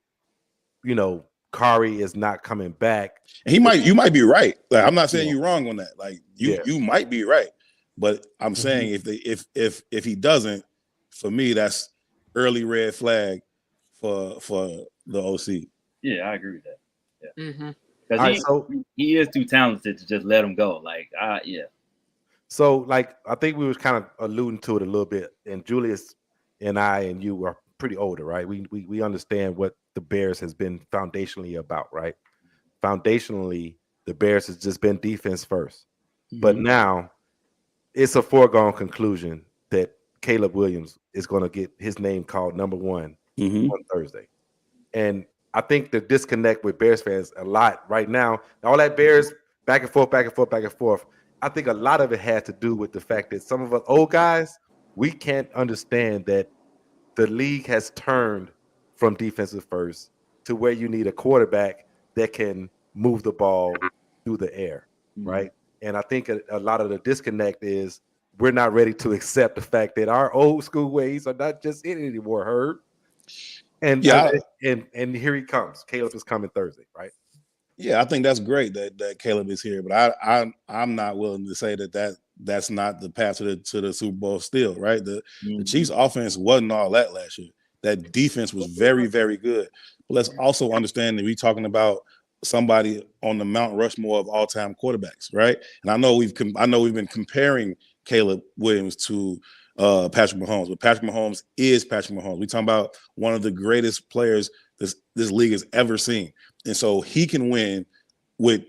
Khari is not coming back. And you might be right. Like, I'm not saying you're wrong on that. Like, you might be right. But I'm saying if he doesn't, for me, that's early red flag for the OC. Yeah, I agree with that. Yeah, Mm-hmm. because he is too talented to just let him go. Like, yeah. So, like, I think we was kind of alluding to it a little bit, and Julius and I and you are pretty older, right? We understand what the Bears has been foundationally about, right? Foundationally, the Bears has just been defense first, but now it's a foregone conclusion that Caleb Williams is going to get his name called number 1 on Thursday. And I think the disconnect with Bears fans a lot right now, all that Bears back and forth, I think a lot of it had to do with the fact that some of us old guys, we can't understand that the league has turned from defensive first to where you need a quarterback that can move the ball through the air, right? And I think a lot of the disconnect is we're not ready to accept the fact that our old school ways are not just it anymore, Herb. And and here he comes. Caleb is coming Thursday, right? Yeah, I think that's great that Caleb is here, but I'm not willing to say that's not the path to the Super Bowl still, right? The Chiefs offense wasn't all that last year. That defense was very, very good. But let's also understand that we're talking about somebody on the Mount Rushmore of all-time quarterbacks, right? And I know we've been comparing Caleb Williams to Patrick Mahomes, but Patrick Mahomes is Patrick Mahomes. We're talking about one of the greatest players this league has ever seen. And so he can win with,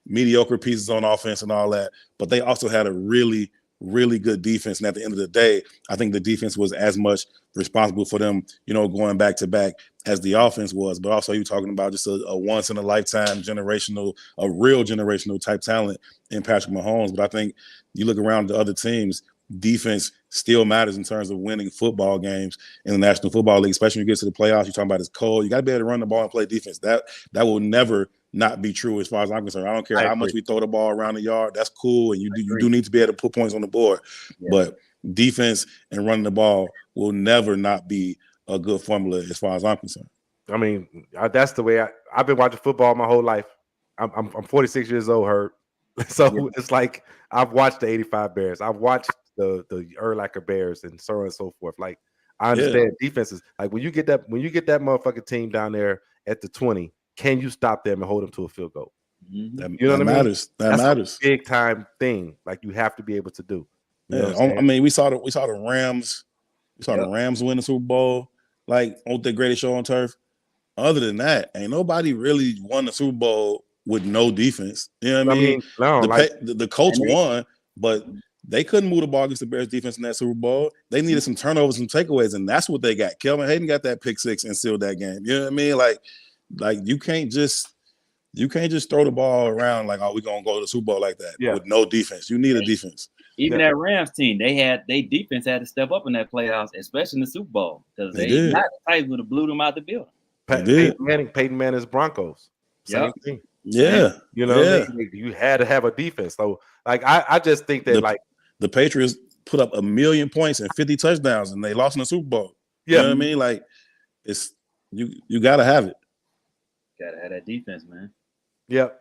mediocre pieces on offense and all that. But they also had a really, really good defense. And at the end of the day, I think the defense was as much responsible for them, going back to back as the offense was. But also you're talking about just a once in a lifetime a real generational type talent in Patrick Mahomes. But I think you look around the other teams, defense still matters in terms of winning football games in the National Football League, especially when you get to the playoffs. You're talking about it's cold. You got to be able to run the ball and play defense. That will never not be true as far as I'm concerned. I don't care how much we throw the ball around the yard. That's cool, and you do need to be able to put points on the board. Yeah. But defense and running the ball will never not be a good formula as far as I'm concerned. I mean, that's the way I've been watching football my whole life. I'm 46 years old, Herb. So it's like I've watched the 85 Bears. I've watched the Urlacher Bears and so on and so forth. Like, I understand defenses. Like, when you get that motherfucking team down there at the 20, can you stop them and hold them to a field goal? You know what I mean? That matters. A big time thing. Like, you have to be able to do. I mean, we saw the Rams. We saw the Rams win the Super Bowl, like on the greatest show on turf. Other than that, ain't nobody really won the Super Bowl with no defense. You know what I mean? No, the Colts won, but they couldn't move the ball against the Bears defense in that Super Bowl. They needed some turnovers, some takeaways, and that's what they got. Kelvin Hayden got that pick six and sealed that game. You know what I mean? Like you can't just throw the ball around like, oh, we're gonna go to the Super Bowl like that with no defense. You need a defense. Even that Rams team, they defense had to step up in that playoffs, especially in the Super Bowl, because the Titans would have blew them out the building. Peyton Manning's Broncos. Same thing. Yeah. You know what I mean? You had to have a defense. So, like, I just think that the Patriots put up 1 million points and 50 touchdowns and they lost in the Super Bowl. You know what I mean? Like, it's you gotta have it. Gotta have that defense, man. Yep.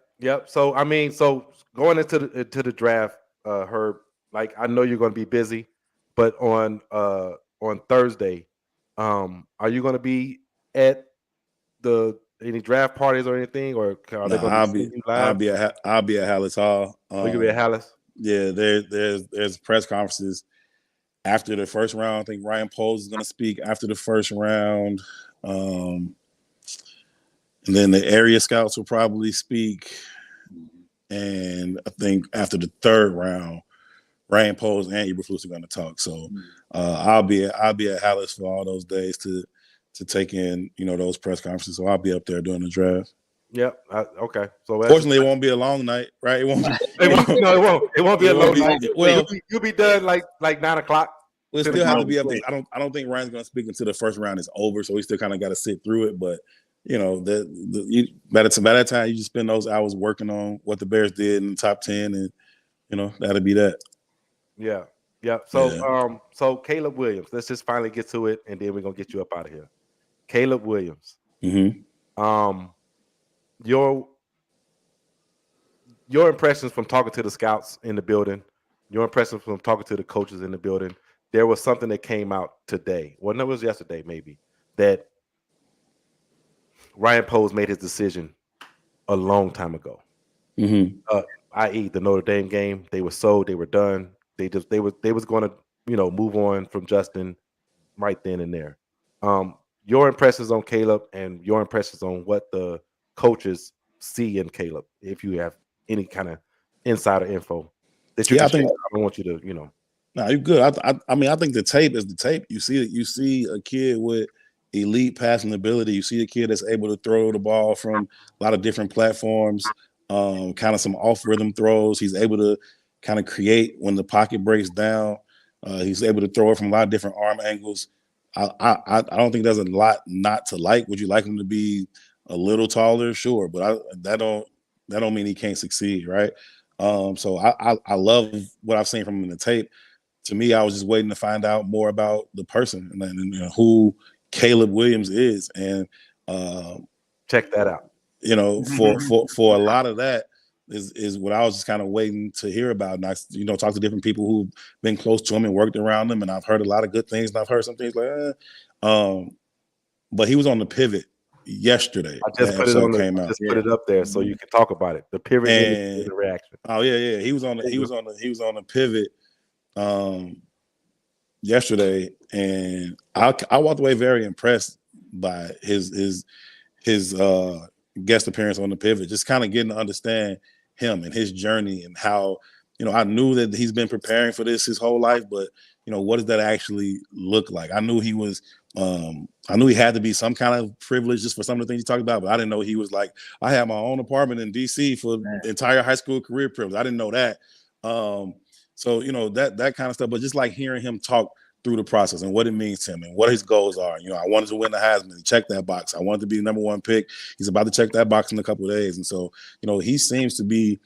So I mean, going into the draft, Herb, like, I know you're gonna be busy, but on Thursday, are you gonna be at the any draft parties or anything, or are they Nah, going to be live? I'll be at Hallis Hall. Will you be at Hallis? Yeah, there's press conferences after the first round. I think Ryan Poles is going to speak after the first round, and then the area scouts will probably speak. And I think after the third round, Ryan Poles and Eberflus are going to talk. So I'll be at Hallis for all those days to take in those press conferences. So I'll be up there during the draft. Yep. Okay. So fortunately, it won't be a long night, right? It won't. It won't be a long night. Well, you'll be done like 9:00. We'll still have to be up there. I don't think Ryan's going to speak until the first round is over, so we still kind of got to sit through it. But by that time, you just spend those hours working on what the Bears did in the top 10, and that'll be that. Yeah. So so Caleb Williams, let's just finally get to it, and then we're gonna get you up out of here. Caleb Williams. Mm-hmm. Your impressions from talking to the scouts in the building, your impressions from talking to the coaches in the building. There was something that came out today. Well, no, it was yesterday, maybe, that Ryan Poles made his decision a long time ago. Mm-hmm. I.e., the Notre Dame game. They were sold. They were done. They was going to move on from Justin right then and there. Your impressions on Caleb and your impressions on what the coaches see in Caleb, if you have any kind of insider info that you I don't want you to No, you're good. I mean, I think the tape is the tape. You see a kid with elite passing ability. You see a kid that's able to throw the ball from a lot of different platforms, kind of some off rhythm throws. He's able to kind of create when the pocket breaks down. He's able to throw it from a lot of different arm angles. I don't think there's a lot not to like. Would you like him to be a little taller? Sure, but that don't mean he can't succeed, right? So I love what I've seen from him in the tape. To me, I was just waiting to find out more about the person and who Caleb Williams is, and check that out. For a lot of that is what I was just kind of waiting to hear about. And I, talk to different people who've been close to him and worked around him, and I've heard a lot of good things, and I've heard some things like, but he was on the pivot yesterday. I just put it up there so you can talk about it. The pivot and the reaction. Oh yeah, he was on the pivot yesterday, and I walked away very impressed by his guest appearance on the pivot, just kind of getting to understand him and his journey and how, I knew that he's been preparing for this his whole life, but what does that actually look like? I knew he was I knew he had to be some kind of privilege just for some of the things he talked about, but I didn't know he was like, I had my own apartment in DC for the entire high school career privilege. I didn't know that. So that kind of stuff, but just like hearing him talk through the process and what it means to him and what his goals are. I wanted to win the Heisman. He checked that box. I wanted to be the number one pick. He's about to check that box in a couple of days. And so, he seems to be,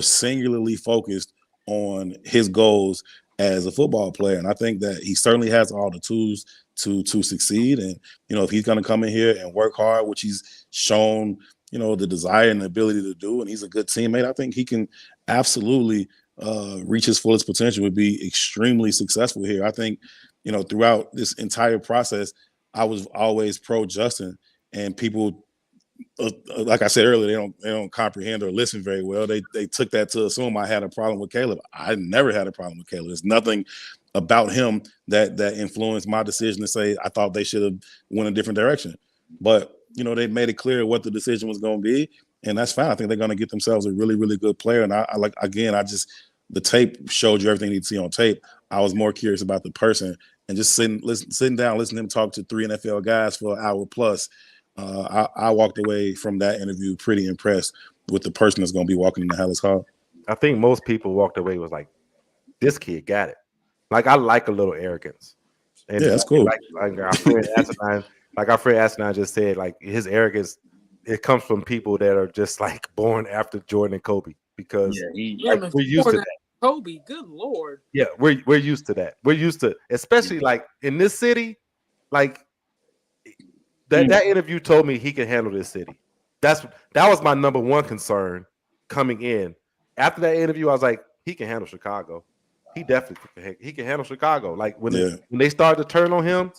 singularly focused on his goals as a football player. And I think that he certainly has all the tools to succeed. And, if he's going to come in here and work hard, which he's shown, the desire and the ability to do, and he's a good teammate, I think he can absolutely reach his fullest potential, would be extremely successful here. I think, throughout this entire process, I was always pro Justin, and people, like I said earlier, they don't comprehend or listen very well. They took that to assume I had a problem with Caleb. I never had a problem with Caleb. There's nothing about him that influenced my decision to say I thought they should have went a different direction. But they made it clear what the decision was going to be, and that's fine. I think they're going to get themselves a really, really good player. And the tape showed you everything you need to see on tape. I was more curious about the person, and just sitting down, listening to him talk to 3 NFL guys for an hour plus. I walked away from that interview pretty impressed with the person that's going to be walking into Hallis Hall. I think most people walked away was like, this kid got it. Like, I like a little arrogance. And yeah, that's cool. Like our friend Asinine just said, like, his arrogance, it comes from people that are just like born after Jordan and Kobe, because we're used to that. Kobe, good Lord. Yeah, we're used to that. We're used to, especially like in this city, like that interview told me he can handle this city. That was my number one concern coming in. After that interview, I was like, he can handle Chicago. He definitely can handle Chicago. Like when they started to turn on him.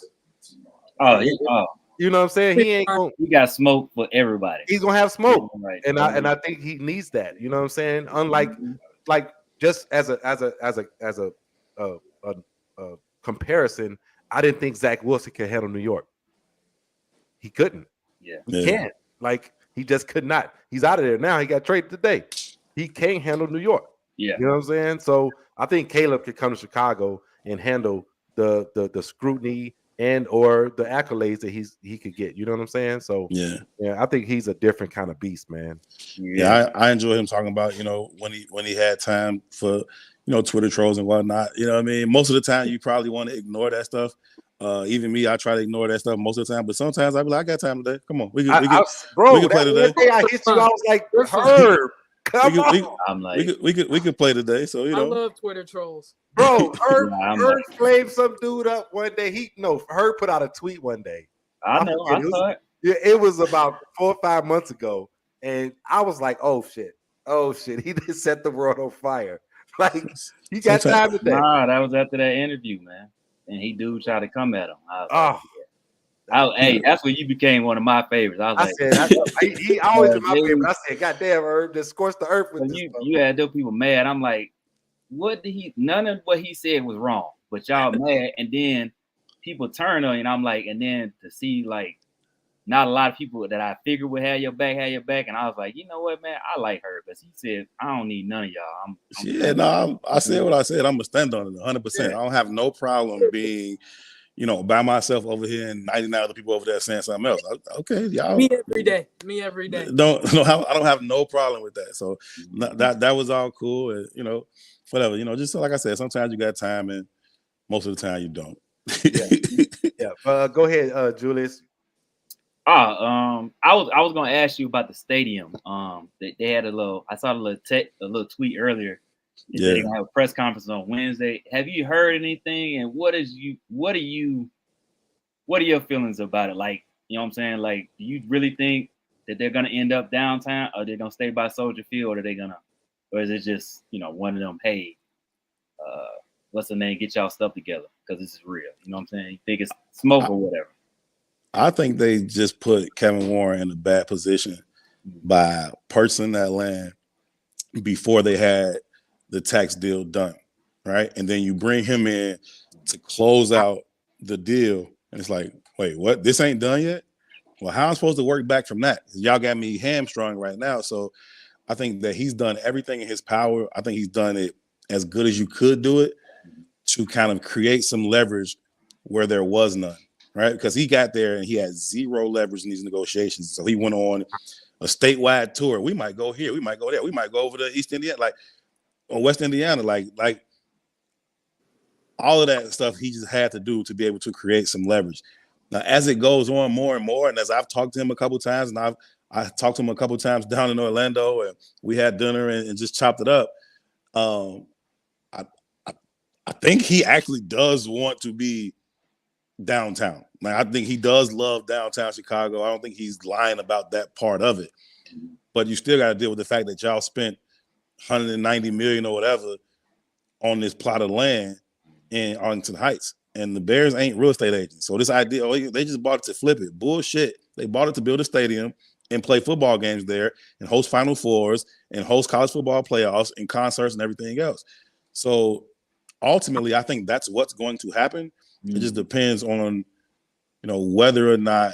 You know what I'm saying? He ain't going. He got smoke for everybody. He's gonna have smoke, Right. and I think he needs that. You know what I'm saying? Unlike like just as a comparison, I didn't think Zach Wilson could handle New York. He couldn't. Yeah. He can't. Like he just could not. He's out of there now. He got traded today. He can't handle New York. Yeah. You know what I'm saying? So I think Caleb could come to Chicago and handle the scrutiny and or the accolades that he could get. You know what I'm saying? So yeah, I think he's a different kind of beast, man. Yeah, I enjoy him talking about, when he had time for, Twitter trolls and whatnot. You know what I mean? Most of the time you probably want to ignore that stuff. Even me, I try to ignore that stuff most of the time, but sometimes I be like, I got time today. Come on. We can play today. I hit you, I was like, Herb, come on. I'm like, we could play today. So I love Twitter trolls. Bro, Herb flamed some dude up one day. Herb put out a tweet one day. I saw it. Yeah, it was about 4 or 5 months ago, and I was like, "Oh shit! He just set the world on fire." Like he got time today. Nah, that was after that interview, man, and he tried to come at him. Hey, that's when you became one of my favorites. I was he always been my favorite. I said, "God damn, Herb, just scorched the earth with this." You had those people mad. I'm like, what did he? None of what he said was wrong, but y'all mad, and then people turn on you, and I'm like, and then to see like not a lot of people that I figured would have your back, and I was like, you know what, man, I like her, but he said I don't need none of y'all. I said what I said. I'm gonna stand on it 100%. I don't have no problem being, by myself over here and 99 other people over there saying something else. Okay, y'all. Me every day. I don't have no problem with that. So that was all cool, and whatever. Just like I said, sometimes you got time, and most of the time you don't. Yeah. Go ahead, Julius. I was gonna ask you about the stadium. They had I saw a little tweet earlier. They're gonna have a press conference on Wednesday. Have you heard anything? And what are your feelings about it? Like, you know what I'm saying? Like, do you really think that they're gonna end up downtown, or they're gonna stay by Soldier Field, or is it just one of them? Hey, what's the name? Get y'all stuff together because this is real. You know what I'm saying? You think it's smoke or whatever? I think they just put Kevin Warren in a bad position by purchasing that land before they had the tax deal done, right? And then you bring him in to close out the deal, and it's like, wait, what? This ain't done yet? Well, how am I supposed to work back from that? Y'all got me hamstrung right now. So I think that he's done everything in his power. I think he's done it as good as you could do it to kind of create some leverage where there was none. Right, because he got there and he had zero leverage in these negotiations. So he went on a statewide tour. We might go here, we might go there, we might go over to East Indiana, like or West Indiana, like all of that stuff. He just had to do to be able to create some leverage. Now, as it goes on more and more, and as I've talked to him a couple of times, and I talked to him a couple of times down in Orlando, and we had dinner and just chopped it up. I think he actually does want to be downtown. Like, I think he does love downtown Chicago. I don't think he's lying about that part of it. But you still got to deal with the fact that y'all spent $190 million or whatever on this plot of land in Arlington Heights. And the Bears ain't real estate agents. So this idea, they just bought it to flip it. Bullshit. They bought it to build a stadium and play football games there and host Final Fours and host college football playoffs and concerts and everything else. So ultimately, I think that's what's going to happen. It just depends on, whether or not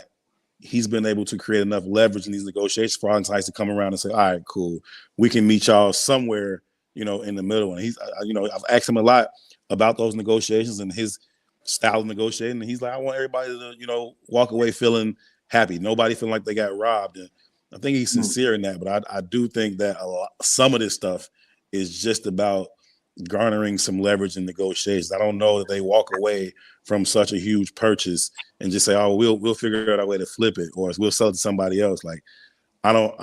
he's been able to create enough leverage in these negotiations for Arlington Heights to come around and say, all right, cool, we can meet y'all somewhere, in the middle. And he's, I've asked him a lot about those negotiations and his style of negotiating. And he's like, I want everybody to, walk away feeling happy. Nobody feeling like they got robbed. And I think he's sincere in that. But I do think that some of this stuff is just about garnering some leverage in negotiations. I don't know that they walk away from such a huge purchase and just say, "Oh, we'll figure out a way to flip it, or we'll sell it to somebody else." Like, I don't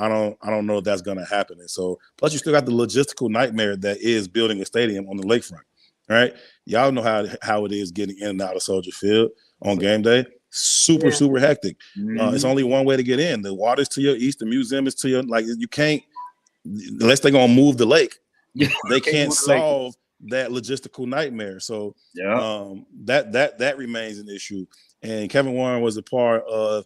know if that's going to happen. And so, plus you still got the logistical nightmare that is building a stadium on the lakefront. Right? Y'all know how it is getting in and out of Soldier Field on game day. Super hectic. It's only one way to get in. The water's to your east. The museum is to your you can't unless they're gonna move the lake. They can't solve that logistical nightmare. So that remains an issue. and Kevin Warren was a part of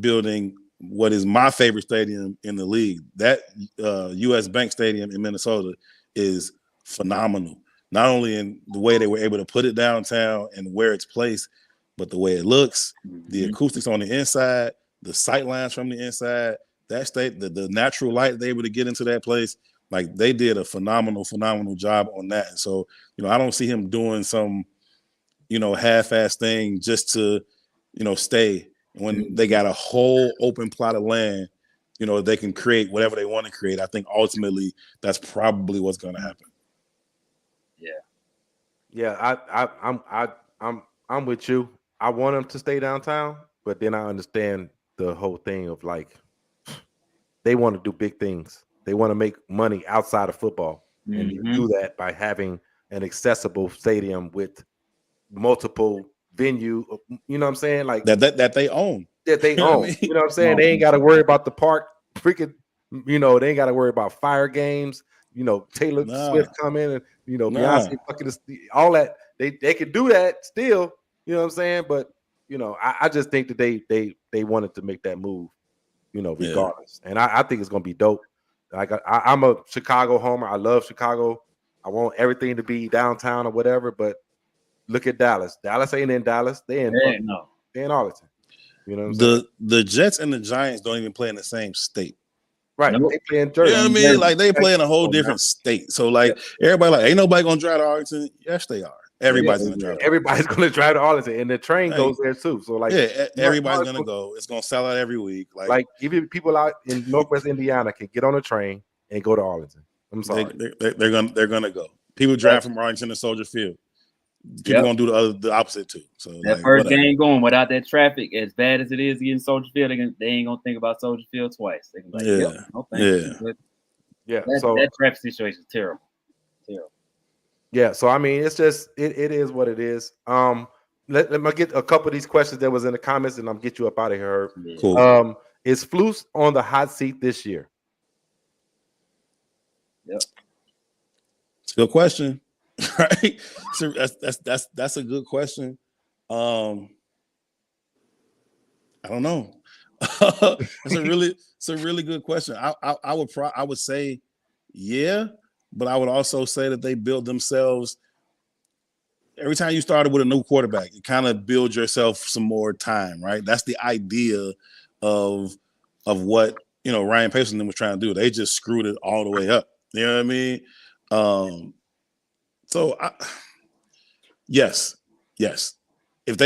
building what is my favorite stadium in the league. That U.S. Bank Stadium in Minnesota is phenomenal. Not only in the way they were able to put it downtown and where it's placed, but the way it looks, the acoustics on the inside, the sight lines from the inside, that state, the natural light they're able to get into that place. Like, they did a phenomenal job on that. And so, I don't see him doing some, half-ass thing just to, stay when they got a whole open plot of land, they can create whatever they want to create. I think ultimately that's probably what's going to happen. Yeah, I'm with you. I want them to stay downtown, but then I understand the whole thing of like they want to do big things. They want to make money outside of football, and you do that by having an accessible stadium with multiple venue. You know what I'm saying? Like that they own. That they own. You know what I'm saying? They ain't got to worry about the park. Freaking, they ain't got to worry about fire games. Taylor Swift come in and Beyonce fucking all that. They could do that still. You know what I'm saying? But I just think that they wanted to make that move. Regardless, and I think it's gonna be dope. Like I'm a Chicago homer. I love Chicago. I want everything to be downtown or whatever. But look at Dallas. Dallas ain't in Dallas. They in Arlington. You know what I'm saying? The Jets and the Giants don't even play in the same state. Right. Nope. They play in Jersey. You know what I mean? Like, they play in a whole different state. So, like, everybody like, ain't nobody gonna drive to Arlington. Yes, they are. Everybody's gonna drive. Everybody's gonna drive to Arlington, and the train goes there too. So, like, everybody's gonna go. It's gonna sell out every week. Like even people out in Northwest Indiana can get on a train and go to Arlington. I'm sorry. They're gonna go. People drive from Arlington to Soldier Field. People gonna do the opposite too. So that first game going without that traffic, as bad as it is getting Soldier Field, they ain't gonna think about Soldier Field twice. They can be like, no thanks. That traffic situation is terrible. Yeah, so I mean, it's just it is what it is. Let me get a couple of these questions that was in the comments, and I'm get you up out of here. Cool. Is Flus on the hot seat this year? Yep. It's a good question. Right? So that's a good question. I don't know. It's a really good question. I would say yeah, but I would also say that they build themselves. Every time you started with a new quarterback, you kind of build yourself some more time, right? That's the idea of what Ryan Pace and them was trying to do. They just screwed it all the way up. You know what I mean? So yes. If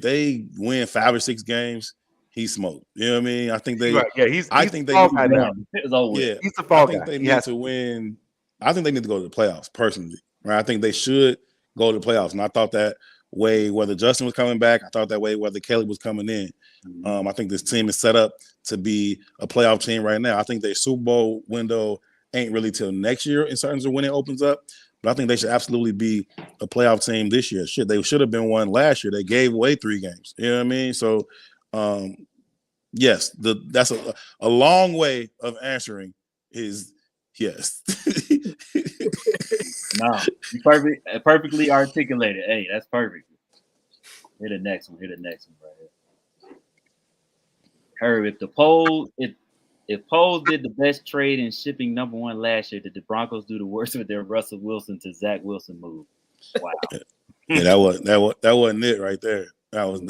they win 5 or 6 games, he's smoked. You know what I mean? I think they. Right. Yeah, he's the fall guy now. He's the fall guy. I think they need to win. I think they need to go to the playoffs personally. Right? I think they should go to the playoffs, and I thought that way whether Justin was coming back. I thought that way whether Kelly was coming in. I think this team is set up to be a playoff team right now. I think their Super Bowl window ain't really till next year in terms of when it opens up. But I think they should absolutely be a playoff team this year. Shit, they should have been one last year. They gave away 3 games. You know what I mean? So, yes, that's a long way of answering is yes. No, you perfectly articulated. Hey, that's perfect. Hit the next one. Right here. Herb, if Poles did the best trade in shipping number 1 last year, did the Broncos do the worst with their Russell Wilson to Zach Wilson move? Wow. Yeah, that wasn't it right there. That was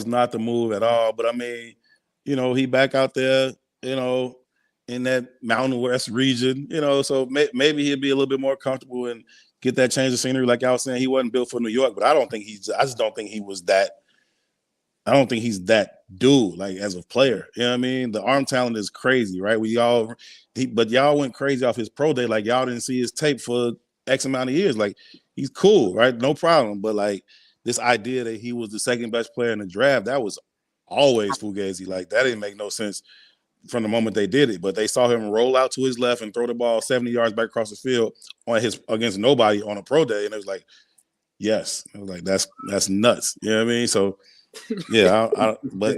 not the move at all. But I mean, he back out there, in that Mountain West region, so maybe he'd be a little bit more comfortable and get that change of scenery. Like I was saying, he wasn't built for New York, but I just don't think he was that. I don't think he's that dude, like as a player. You know what I mean? The arm talent is crazy, right? But y'all went crazy off his pro day. Like y'all didn't see his tape for X amount of years. Like he's cool, right? No problem. But like this idea that he was the second best player in the draft, that was always fugazi. Like that didn't make no sense from the moment they did it. But they saw him roll out to his left and throw the ball 70 yards back across the field against nobody on a pro day. And it was like, yes. I was like, that's nuts. You know what I mean? So yeah, but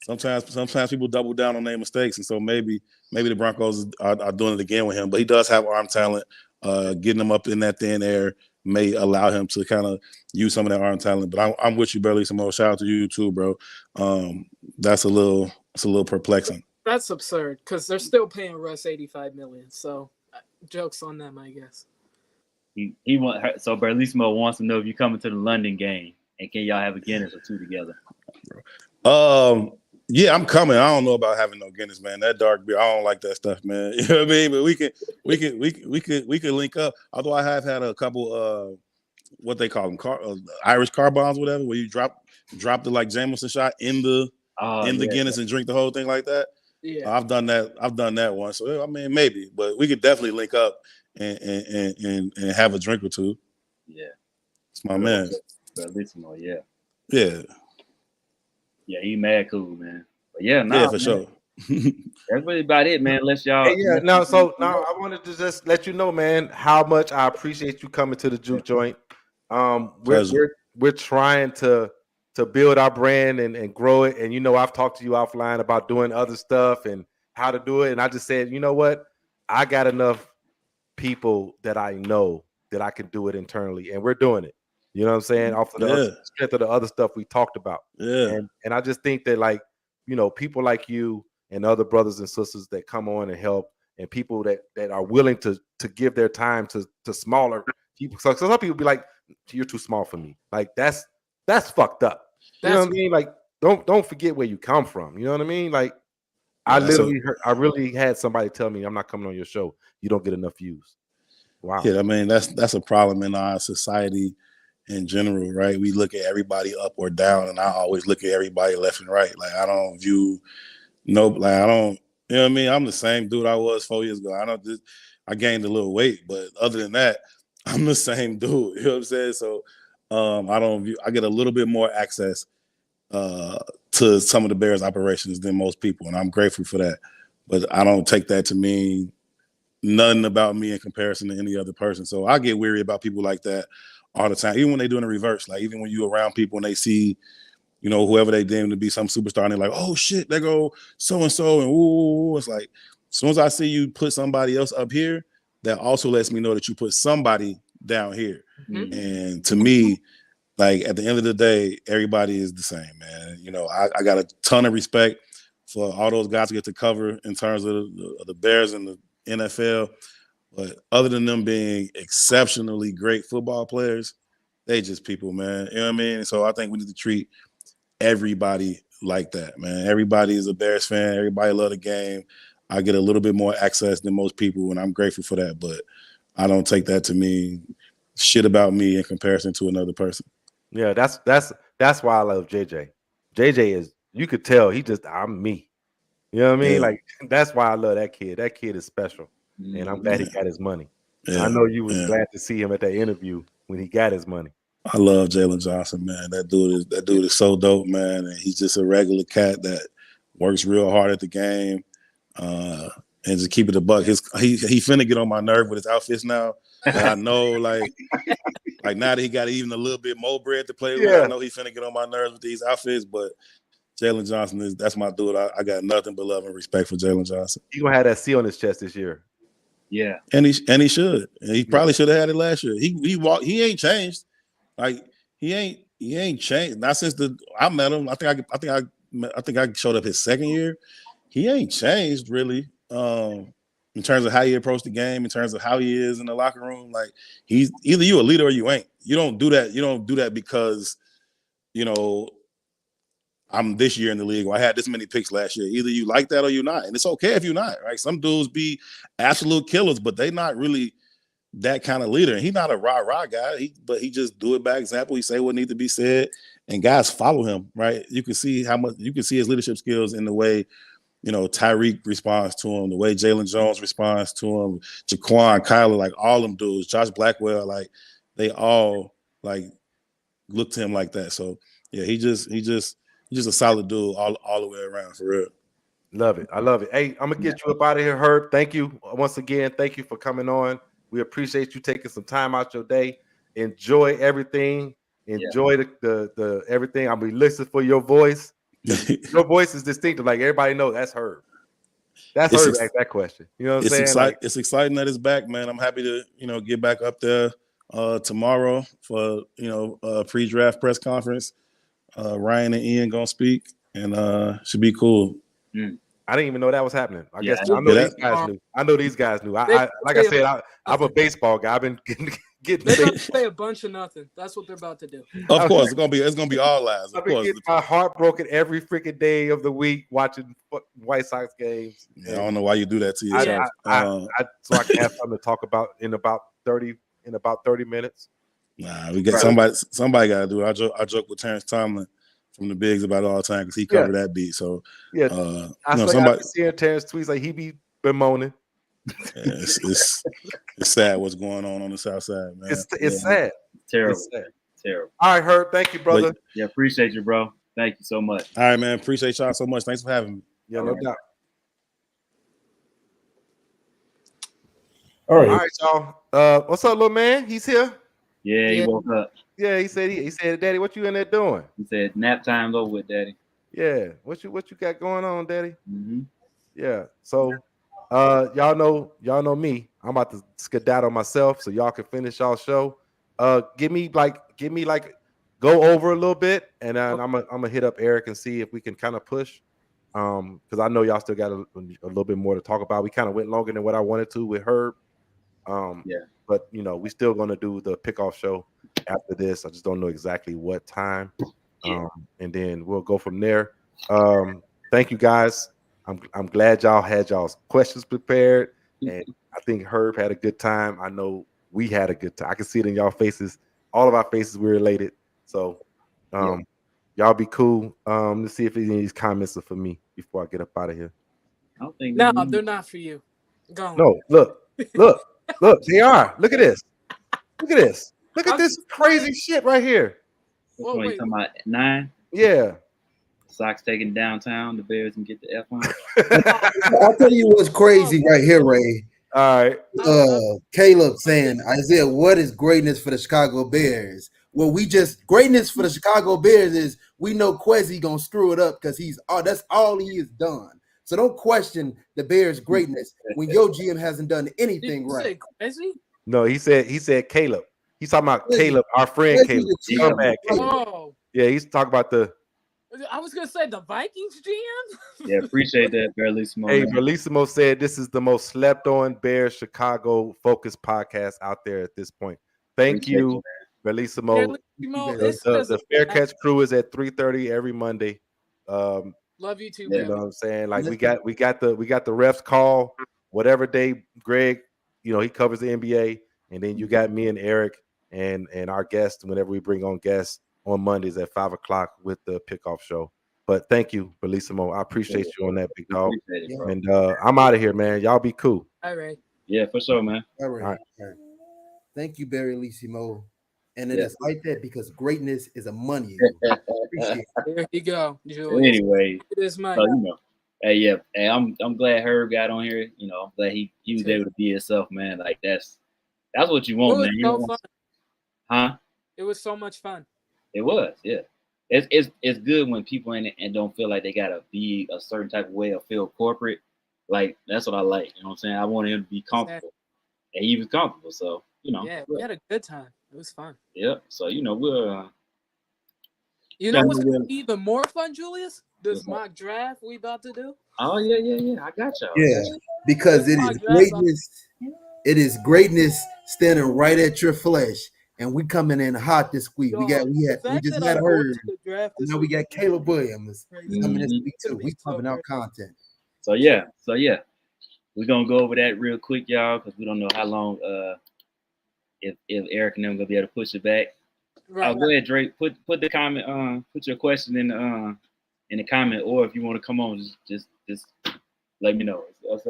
sometimes people double down on their mistakes, and so maybe the Broncos are doing it again with him. But he does have arm talent, getting him up in that thin air. may allow him to kind of use some of that arm talent. But I'm with you, Burley. Some more shout out to you too, bro. That's a little perplexing. That's absurd because they're still paying Russ $85 million. So jokes on them, I guess. He so Berlissimo wants to know if you coming to the London game and can y'all have a Guinness or two together? Yeah, I'm coming. I don't know about having no Guinness, man. That dark beer, I don't like that stuff, man. You know what I mean? But we could link up. Although I have had a couple what they call them, Irish car bombs, whatever, where you drop the like Jameson shot in the Guinness and drink the whole thing like that. Yeah, I've done that once. So I mean, maybe, but we could definitely link up and have a drink or two. Yeah, it's my man. Berlissimo, yeah. Yeah, he mad cool, man. But yeah, for sure. That's really about it, man. Unless y'all. Hey, yeah, now I wanted to just let you know, man, how much I appreciate you coming to the Juke Joint. We're trying to build our brand and grow it. And I've talked to you offline about doing other stuff and how to do it. And I just said, you know what? I got enough people that I know that I can do it internally, and we're doing it. You know what I'm saying? Off of the strength of the other stuff we talked about. Yeah. And I just think that people like you and other brothers and sisters that come on and help, and people that are willing to give their time to smaller people. So some people be like, you're too small for me. Like that's fucked up. You know what I mean? Like don't forget where you come from. You know what I mean? Like I really had somebody tell me, I'm not coming on your show. You don't get enough views. Wow. Yeah, I mean that's a problem in our society in general, right? We look at everybody up or down, and I always look at everybody left and right. Like I don't view I don't, you know what I mean? I'm the same dude I was 4 years ago. I gained a little weight, but other than that, I'm the same dude. You know what I'm saying? So I get a little bit more access to some of the Bears operations than most people, and I'm grateful for that. But I don't take that to mean nothing about me in comparison to any other person. So I get weary about people like that all the time, even when they do in the reverse. Like even when you're around people and they see, whoever they deem to be some superstar, and they're like, oh shit, they go so-and-so, and ooh, it's like, as soon as I see you put somebody else up here, that also lets me know that you put somebody down here. Mm-hmm. And to me, like at the end of the day, everybody is the same, man. I got a ton of respect for all those guys to get to cover in terms of the Bears and the NFL. But other than them being exceptionally great football players, they just people, man. You know what I mean? So I think we need to treat everybody like that, man. Everybody is a Bears fan. Everybody love the game. I get a little bit more access than most people, and I'm grateful for that. But I don't take that to mean shit about me in comparison to another person. Yeah, that's why I love JJ. JJ is, you could tell I'm me. You know what I mean? Yeah. Like that's why I love that kid. That kid is special. And I'm glad he got his money. Yeah. I know you was glad to see him at that interview when he got his money. I love Jalen Johnson, man. That dude is so dope, man. And he's just a regular cat that works real hard at the game. And just keep it a buck. He finna get on my nerve with his outfits now. And I know, like now that he got even a little bit more bread to play with, I know he finna get on my nerves with these outfits. But Jalen Johnson that's my dude. I got nothing but love and respect for Jalen Johnson. He gonna have that C on his chest this year. Yeah, and he should. And he probably should have had it last year. He ain't changed. Like he ain't changed. Not since I met him. I think I showed up his second year. He ain't changed really. In terms of how he approached the game, in terms of how he is in the locker room. Like he's either you a leader or you ain't. You don't do that. You don't do that because I'm this year in the league, or I had this many picks last year. Either you like that or you're not. And it's okay if you're not, right? Some dudes be absolute killers, but they not really that kind of leader. And he's not a rah-rah guy, but he just do it by example. He say what needs to be said, and guys follow him, right? You can see his leadership skills in the way, Tyreek responds to him, the way Jalen Jones responds to him, Jaquan, Kyler, like all them dudes, Josh Blackwell, like they all like look to him like that. So yeah, he's just a solid dude all the way around, for real. Love it. I love it. Hey, I'm gonna get you up out of here, Herb. Thank you once again. Thank you for coming on. We appreciate you taking some time out your day. Enjoy everything. Enjoy the everything. I'll be listening for your voice. Your voice is distinctive. Like everybody knows that's Herb. That's Herb. Ask that question. You know what I'm saying? It's exciting that it's back, man. I'm happy to get back up there tomorrow for pre-draft press conference. Ryan and Ian gonna speak, and should be cool. I didn't even know that was happening. I guess Yeah. I know these guys knew. I know these guys knew. I like I said, I'm a baseball guy. I've been getting They're gonna say a bunch of nothing. That's what they're about to do. Of course, it's gonna be all lies. Of I've been course, getting my heart broken every freaking day of the week watching White Sox games. I don't know why you do that to yourself. So I can have something to talk about in about 30 minutes. Nah, we got somebody got to do it. I joke with Terrence Tomlin from the Bigs about it all the time because he covered that beat. So I've been seeing Terrence tweets like he be bemoaning. It's sad what's going on the South Side, man. It's sad. Terrible. It's sad. Terrible. All right, Herb. Thank you, brother. Yeah, appreciate you, bro. Thank you so much. All right, man. Appreciate y'all so much. Thanks for having me. Yeah, no doubt. All All right, y'all. What's up, little man? He's here. Yeah, he woke up. Yeah, he said, Daddy, what you in there doing? He said, nap time's over with, Daddy. Yeah, what you got going on, Daddy? Mm-hmm. Yeah. So, y'all know me. I'm about to skedaddle myself, so y'all can finish y'all show. Give me like go over a little bit, and then I'm gonna hit up Eric and see if we can kind of push. Because I know y'all still got a little bit more to talk about. We kind of went longer than what I wanted to with Herb. But we still gonna do the pickoff show after this. I just don't know exactly what time. And then we'll go from there. Thank you guys. I'm glad y'all had y'all's questions prepared, and I think Herb had a good time. I know we had a good time. I can see it in y'all faces. All of our faces were related. So y'all be cool. Let's see if any of these comments are for me before I get up out of here. I don't think No, they're not for you. Go on. No, look, they are. Look at this. Look at this crazy shit right here. Which one you talking about? 9? Yeah. Sox taking downtown. The Bears can get the F on. I'll tell you what's crazy right here, Ray. All right. Caleb saying, Isaiah, what is greatness for the Chicago Bears? Well, greatness for the Chicago Bears is we know Quezzy gonna screw it up because that's all he has done. So don't question the Bears' greatness when your GM hasn't done anything right. No, he said Caleb. He's talking about Caleb, our friend Caleb. Oh. Yeah, he's talking about the. I was gonna say the Vikings GM. Yeah, appreciate that, Berlissimo. Hey, Berlissimo said this is the most slept-on Bears Chicago focused podcast out there at this point. Thank you, Berlissimo. The Fair Catch crew is at 3:30 every Monday. Love you too, man. You know what I'm saying? Like we got the refs call whatever day Greg, he covers the NBA, and then you got me and Eric and our guests whenever we bring on guests on Mondays at 5:00 with the pickoff show. But thank you, Berlissimo. I appreciate you on that, big dog. And I'm out of here, man. Y'all be cool. All right. Yeah, for sure, man. All right. Thank you, Berlissimo. And it is like that because greatness is a money. Appreciate it. There you go. Anyway, it is mine. So, hey, I'm glad Herb got on here. I'm glad he was able to be himself, man. Like that's what you want, man. So fun. Huh? It was so much fun. It was, yeah. It's good when people in it and don't feel like they gotta be a certain type of way or feel corporate. Like that's what I like. You know what I'm saying? I wanted him to be comfortable, and he was comfortable. So yeah, we had a good time. It was fun. Yeah. So we'll. What's gonna be even more fun, Julius? This mock draft we about to do. Oh yeah. I got y'all. Yeah, because it is greatness. It is greatness standing right at your flesh. And we coming in hot this week. We just had Herb. Now we got Caleb Williams coming this week too. We pumping out content. So yeah. We're gonna go over that real quick, y'all, because we don't know how long if Eric and them gonna be able to push it back. Right. Go ahead, Drake. Put the comment put your question in the comment, or if you want to come on, just let me know.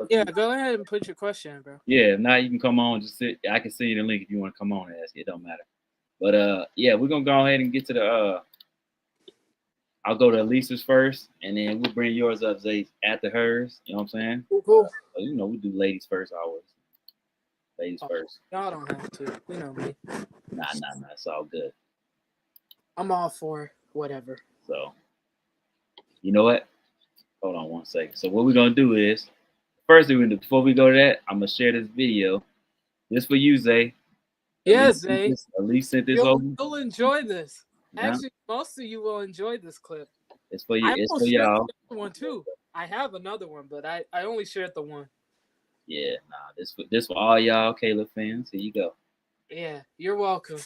Yeah, go ahead and put your question, bro. Yeah, now you can come on. Just sit. I can send you the link if you want to come on and ask. It don't matter. But yeah, we're gonna go ahead and get to the. I'll go to Lisa's first, and then we'll bring yours up, Zay, after hers. You know what I'm saying? Cool. So, we do ladies first always. Ladies first. Y'all don't have to. You know me. Nah. It's all good. I'm all for whatever. So, you know what? Hold on one second. So what we're gonna do is, first thing before we go to that, I'm gonna share this video. This for you, Zay. Yeah, Zay. At least sent this over. You'll enjoy this. Yeah. Actually, most of you will enjoy this clip. It's for you. I It's for almost shared y'all. the other one too. I have another one, but I only shared the one. Yeah, nah. This for all y'all Caleb fans. Here you go. Yeah, you're welcome.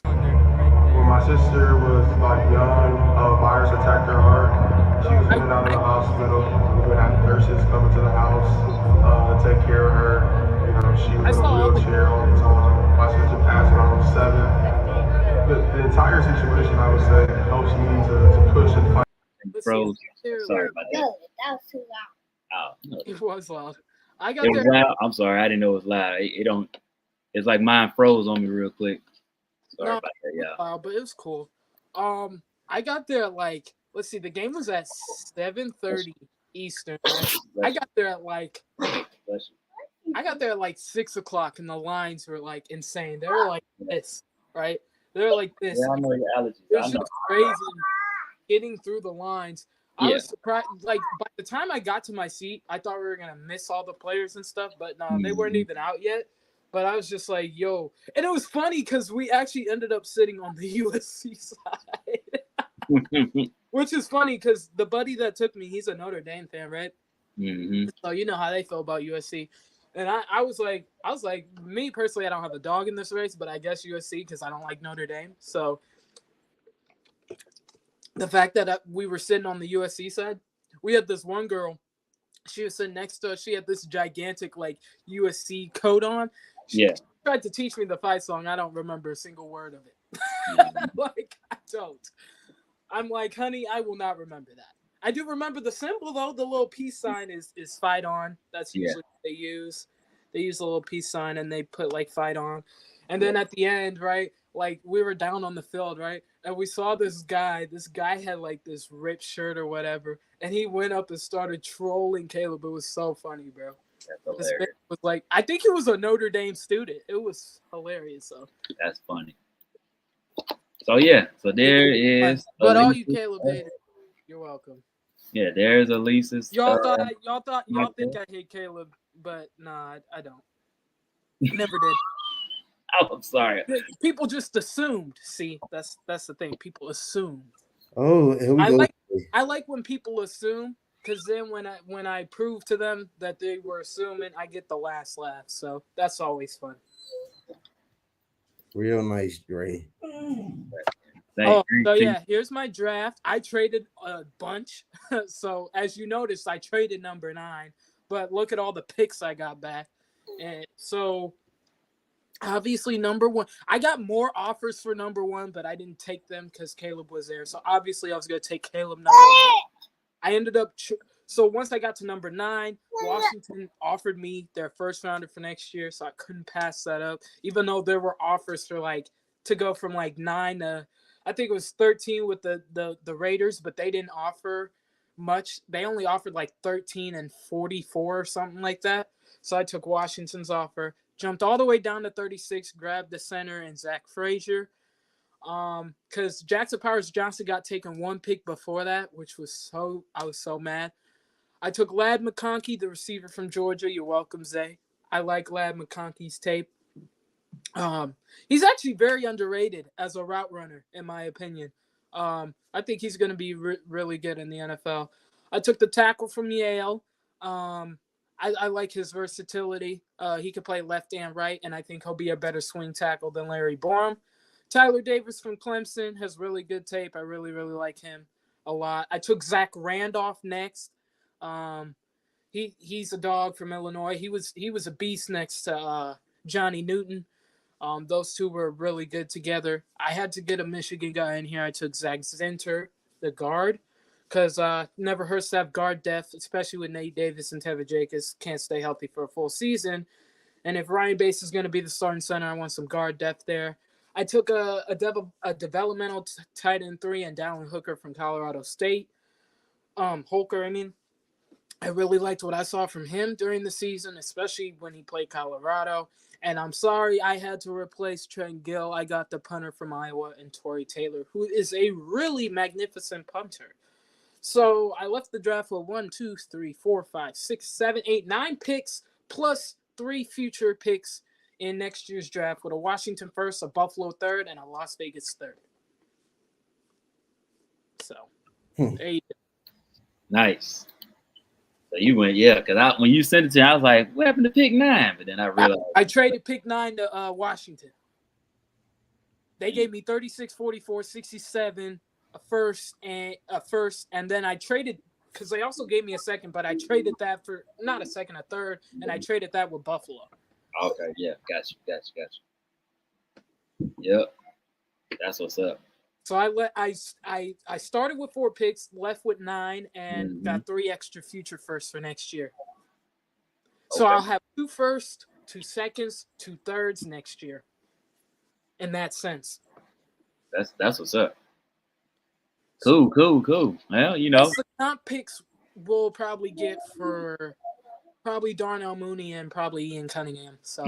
When my sister was like young, a virus attacked her heart. She was in and out of the hospital. We would have nurses coming to the house to take care of her. You know, she was in a wheelchair all the time. My sister passed when I was 7. The entire situation, I would say, helps me to push and fight. Froze. Sorry about that. That was too loud. Oh, no. It was loud. I got It was there. loud. I'm sorry. I didn't know it was loud. It don't. It's like mine froze on me real quick. Sorry No, about that, y'all. but it was cool. I got there at like, let's see, the game was at 7:30 Eastern. Right? I got there at like Bless you. I got there at like 6 o'clock, and the lines were like insane. They were like this, right? They were like this. Yeah, I know your allergies. It I was know. just crazy getting through the lines. I Yeah. was surprised. Like by the time I got to my seat, I thought we were gonna miss all the players and stuff, but no, they weren't Mhm. even out yet. But I was just like, yo, and it was funny because we actually ended up sitting on the USC side, which is funny because the buddy that took me, he's a Notre Dame fan, right? Mhm. So you know how they feel about USC. And I was like, me personally, I don't have a dog in this race, but I guess USC because I don't like Notre Dame. So the fact that we were sitting on the USC side, we had this one girl. She was sitting next to us. She had this gigantic like USC coat on. She Yeah. tried to teach me the fight song. I don't remember a single word of it. Like I don't. I'm like, honey, I will not remember that. I do remember the symbol though. The little peace sign is fight on. That's usually what they use. They use a little peace sign and they put like fight on. And then at the end, right? Like we were down on the field, right? And we saw this guy. This guy had like this ripped shirt or whatever, and he went up and started trolling Caleb. It was so funny, bro. That's This man hilarious. was like, I think he was a Notre Dame student. It was hilarious. So, That's funny. So yeah. So there is. but all you Elisa's- Caleb haters, you're welcome. Yeah, there's Elisa's. Y'all think okay. I hate Caleb, but nah, I don't. Never did. Oh, I'm sorry. People just assumed. See, that's the thing. People assume. Oh, here we I go. like when people assume, because then when I prove to them that they were assuming, I get the last laugh. So that's always fun. Real nice, Dre. Thank So you. yeah, here's my draft. I traded a bunch. So as you noticed, I traded number 9, but look at all the picks I got back. And so obviously number 1, I got more offers for number 1, but I didn't take them because Caleb was there. So obviously I was going to take Caleb number 1. I ended up so once I got to number 9, Washington offered me their first rounder for next year, so I couldn't pass that up. Even though there were offers for like to go from like 9 to I think it was 13 with the Raiders, but they didn't offer much. They only offered like 13 and 44 or something like that. So I took Washington's offer, jumped all the way down to 36, grabbed the center and Zach Frazier. Because Jackson Powers Johnson got taken 1 pick before that, which was I was so mad. I took Ladd McConkey, the receiver from Georgia. You're welcome, Zay. I like Ladd McConkey's tape. He's actually very underrated as a route runner, in my opinion. I think he's going to be really good in the NFL. I took the tackle from Yale. I like his versatility. He could play left and right, and I think he'll be a better swing tackle than Larry Borum. Tyler Davis from Clemson has really good tape. I really, really like him a lot. I took Zach Randolph next. He's a dog from Illinois. He was a beast next to Johnny Newton. Those two were really good together. I had to get a Michigan guy in here. I took Zach Zinter, the guard, because never hurts to have guard depth, especially with Nate Davis and Tevin Jacobs can't stay healthy for a full season. And if Ryan Bass is going to be the starting center, I want some guard depth there. I took a developmental tight end 3 and Dallin Hooker from Colorado State. Holker, I mean. I really liked what I saw from him during the season, especially when he played Colorado. And I'm sorry I had to replace Trent Gill. I got the punter from Iowa and Torrey Taylor, who is a really magnificent punter. So I left the draft with 1, 2, 3, 4, 5, 6, 7, 8, 9 picks plus 3 future picks in next year's draft with a Washington first, a Buffalo third, and a Las Vegas third. So, there you go. Nice. So you went, yeah, because when you sent it to me, I was like, what happened to pick 9? But then I realized. I traded pick 9 to Washington. They gave me 36, 44, 67, a first, and then I traded because they also gave me a second, but I traded that for not a second, a third, and I traded that with Buffalo. Okay, yeah, got you. Yep, that's what's up. So I started with 4 picks, left with 9, and got 3 extra future firsts for next year. So I'll have 2 firsts, 2 seconds, 2 thirds next year. In that sense. That's what's up. Cool. Well, you know. The comp picks we'll probably get for probably Darnell Mooney and probably Ian Cunningham. So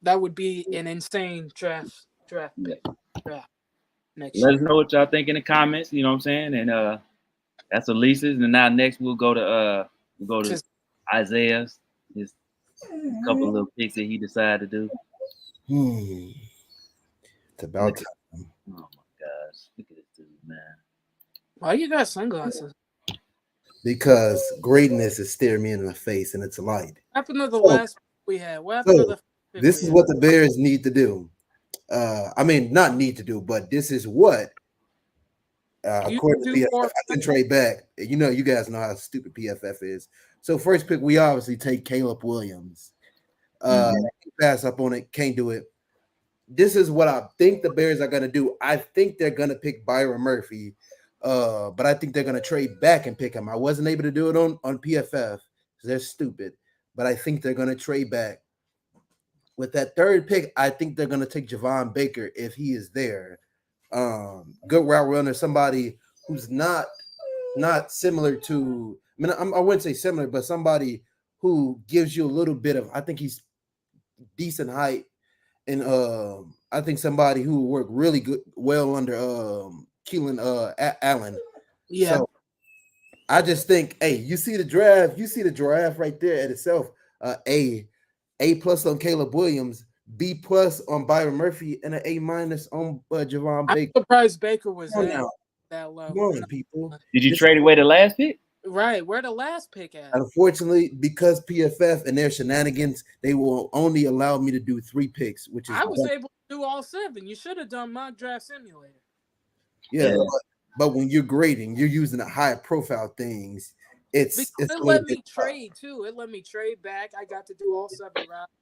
that would be an insane draft pick. Draft next year. Let us know what y'all think in the comments. You know what I'm saying? And that's Elise's. And now next we'll go to Isaiah's. His couple of little picks that he decided to do. It's about time. Oh my gosh. Look at this dude, man. Why you got sunglasses? Because greatness is staring me in the face and it's a light. What happened to the last we had? What happened to the this is what the Bears need to do. I mean, not need to do, but this is what according to PFF, I can trade back. You know, you guys know how stupid PFF is. So first pick, we obviously take Caleb Williams. Pass up on it, can't do it. This is what I think the Bears are going to do. I think they're going to pick Byron Murphy, but I think they're going to trade back and pick him. I wasn't able to do it on PFF because they're stupid, but I think they're going to trade back. With that third pick, I think they're going to take Javon Baker if he is there. Good route runner, somebody who's not similar to – I mean, I wouldn't say similar, but somebody who gives you a little bit of – I think he's decent height. And I think somebody who worked really well under Keelan Allen. Yeah. So I just think, hey, you see the draft right there at itself. A plus on Caleb Williams, B plus on Byron Murphy, and an A minus on Javon Baker. I'm surprised Baker was that low. Come on, people. Did you trade away the last pick? Right, where the last pick at? Unfortunately, because PFF and their shenanigans, they will only allow me to do 3 picks, which is I was able to do all 7. You should have done my draft simulator. Yeah. But when you're grading, you're using the high profile things. It let me trade too. It let me trade back. I got to do all 7 rounds.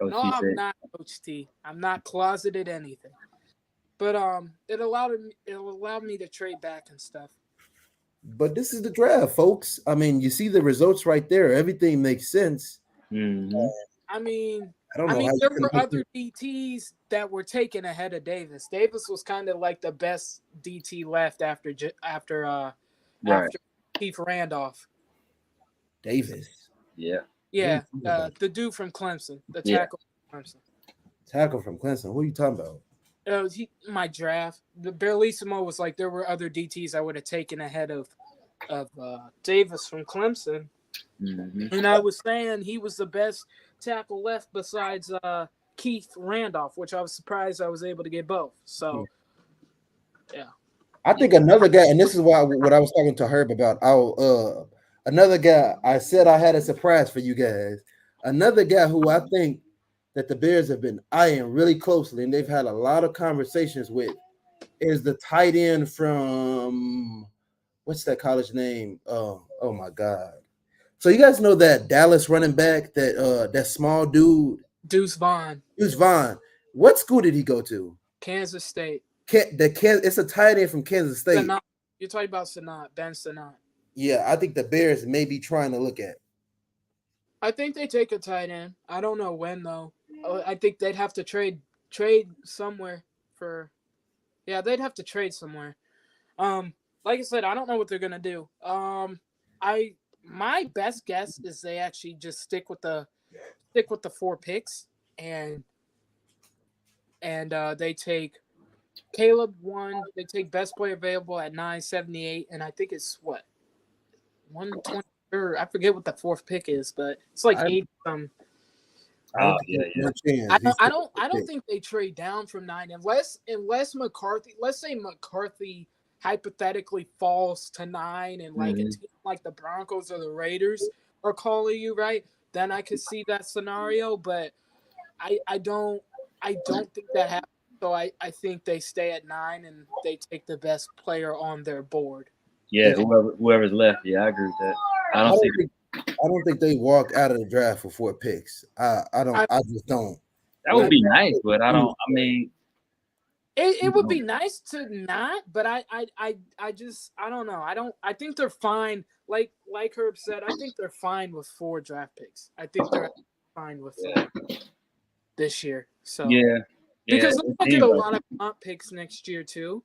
I'm not Coach T. I'm not closeted anything. But it allowed me to trade back and stuff. But this is the draft, folks. I mean, you see the results right there. Everything makes sense. I mean, there were other DTs that were taken ahead of Davis. Davis was kind of like the best DT left after Keith Randolph. Davis. Yeah. Yeah, the dude from Clemson, the tackle from Clemson. Tackle from Clemson. Who are you talking about? My draft. The Bellissimo was like there were other DTs I would have taken ahead of Davis from Clemson, and I was saying he was the best tackle left besides Keith Randolph, which I was surprised I was able to get both. So, yeah. I think another guy, and this is what I was talking to Herb about. Another guy. I said I had a surprise for you guys. Another guy who I think that the Bears have been eyeing really closely, and they've had a lot of conversations with, is the tight end from what's that college name? Oh my God! So you guys know that Dallas running back, that small dude, Deuce Vaughn. Deuce Vaughn. What school did he go to? Kansas State. It's a tight end from Kansas State. Sanat. You're talking about Sanat, Ben Sanat. Yeah, I think the Bears may be trying to look at. I think they take a tight end. I don't know when though. I think they'd have to trade somewhere for. Yeah, they'd have to trade somewhere. Like I said, I don't know what they're gonna do. My best guess is they actually just stick with the 4 picks and they take Caleb 1. They take best player available at 978, and I think it's what 120. I forget what the 4th pick is, but it's like 80 some. Oh yeah, yeah. I don't think they trade down from 9 unless McCarthy. Let's say McCarthy hypothetically falls to 9 and like a Mhm. team like the Broncos or the Raiders are calling you, right? Then I could see that scenario, but I don't think that happens. So I think they stay at 9 and they take the best player on their board. Yeah, whoever's left. Yeah, I agree with that. I don't think they walk out of the draft with 4 picks. I just don't. That would be nice, but I don't. I mean, it would be nice to not, but I don't know. I think they're fine. Like Herb said, I think they're fine with 4 draft picks. I think they're fine with this year. So yeah, because they'll get a lot of comp picks next year too.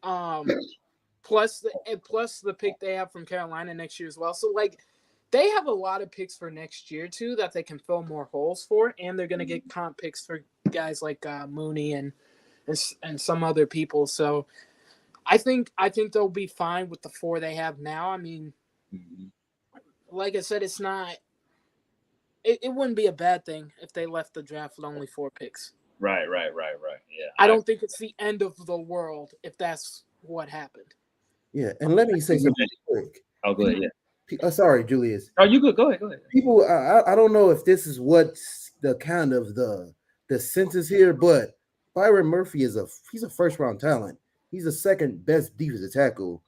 Plus the pick they have from Carolina next year as well. So like they have a lot of picks for next year too that they can fill more holes for, and they're gonna get comp picks for guys like Mooney and some other people. So I think they'll be fine with the 4 they have now. I mean, like I said, it's not. It wouldn't be a bad thing if they left the draft with only 4 picks. Right. Yeah. I don't think it's the end of the world if that's what happened. Yeah, and let me say something quick. Oh, go ahead. Yeah. Sorry, Julius. Oh, you good? Go ahead. People, I don't know if this is what's the kind of the census here, but Byron Murphy he's a first round talent. He's the second best defensive tackle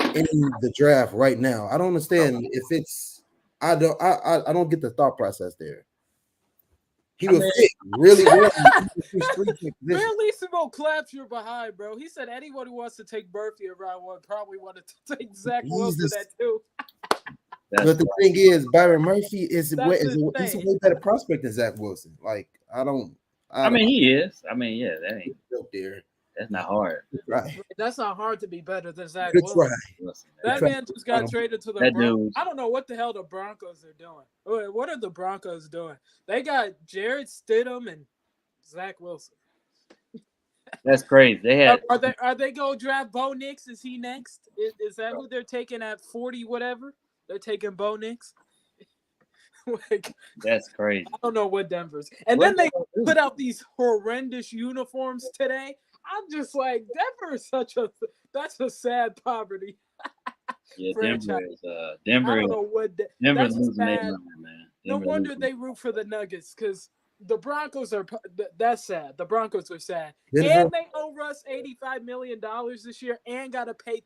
in the draft right now. I don't understand if it's. I don't get the thought process there. He would fit really well. Realissimo claps your behind, bro. He said anyone who wants to take Murphy around one probably wanted to take Zach Wilson at 2. But the thing is, Byron Murphy he's a way better prospect than Zach Wilson. Like I mean, he is. I mean, yeah, that ain't up there. That's not hard. Right. That's not hard to be better than Zach Good Wilson. try. That man just got traded to the Broncos. I don't know what the hell the Broncos are doing. What are the Broncos doing? They got Jared Stidham and Zach Wilson. That's crazy. They had. Are they going to draft Bo Nix? Is he next? Is that who they're taking at 40? Whatever they're taking Bo Nix. Like, that's crazy. I don't know what Denver's. And then they put out these horrendous uniforms today. I'm just like, Denver is that's a sad poverty. Yeah, Denver. I don't know what Denver's losing their mind, man. No wonder they root for the Nuggets because the Broncos are. That's sad. The Broncos are sad, and they owe Russ $85 million this year, and got to pay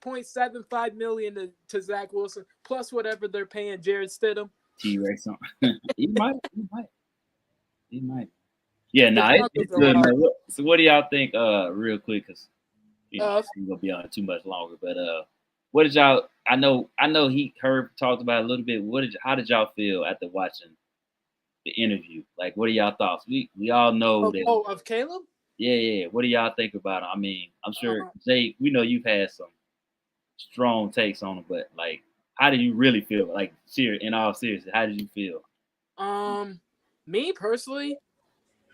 $2.75 million to Zach Wilson plus whatever they're paying Jared Stidham. T-Rex on. He might. Yeah, it's good, man. So what do y'all think, real quick, because we're gonna be on it too much longer, but what did y'all I know Herb talked about it a little bit. How did y'all feel after watching the interview? Like, what are y'all thoughts? We all know that of Caleb? Yeah. What do y'all think about him? I mean, I'm sure Jay, we know you've had some strong takes on him, but like, how did you really feel? Like, in all seriousness, how did you feel? Me personally,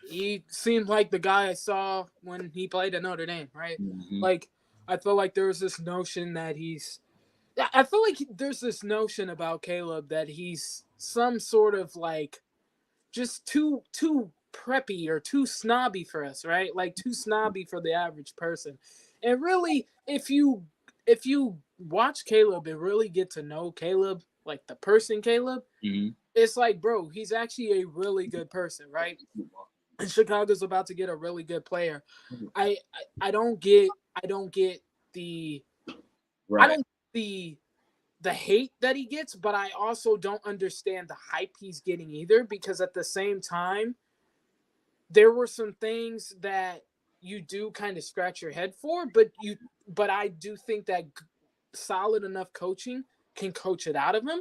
he seemed like the guy I saw when he played at Notre Dame, right? Mm-hmm. Like, I feel like there's this notion that I feel like there's this notion about Caleb that he's some sort of like just too preppy or too snobby for us, right? Like too snobby for the average person. And really, if you watch Caleb and really get to know Caleb, like the person Caleb, mm-hmm. It's like, bro, he's actually a really good person, right? And Chicago's about to get a really good player. I don't get the right. I don't get the hate that he gets, but I also don't understand the hype he's getting either, because at the same time, there were some things that you do kind of scratch your head for, but I do think that solid enough coaching can coach it out of him.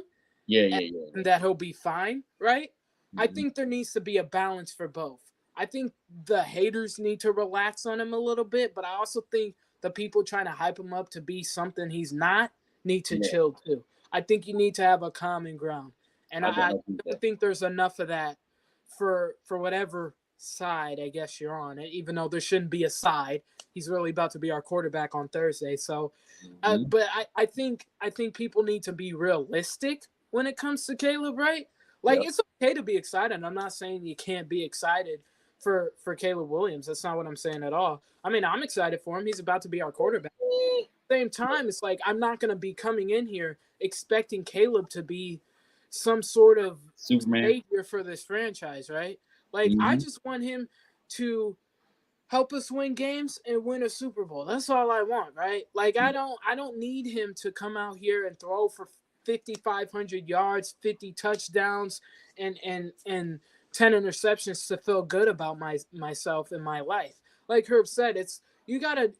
Yeah. And that he'll be fine, right? Mm-hmm. I think there needs to be a balance for both. I think the haters need to relax on him a little bit, but I also think the people trying to hype him up to be something he's not need to chill too. I think you need to have a common ground. And I think there's enough of that for whatever side I guess you're on, even though there shouldn't be a side. He's really about to be our quarterback on Thursday. So, but I think people need to be realistic when it comes to Caleb, right? Like, it's okay to be excited. I'm not saying you can't be excited for Caleb Williams. That's not what I'm saying at all. I mean, I'm excited for him. He's about to be our quarterback. At the same time, it's like I'm not going to be coming in here expecting Caleb to be some sort of Superman savior for this franchise, right? Like, I just want him to help us win games and win a Super Bowl. That's all I want, right? Like, I don't need him to come out here and throw for 5,500 yards, 50 touchdowns, and 10 interceptions to feel good about myself in my life. Like Herb said, it's you gotta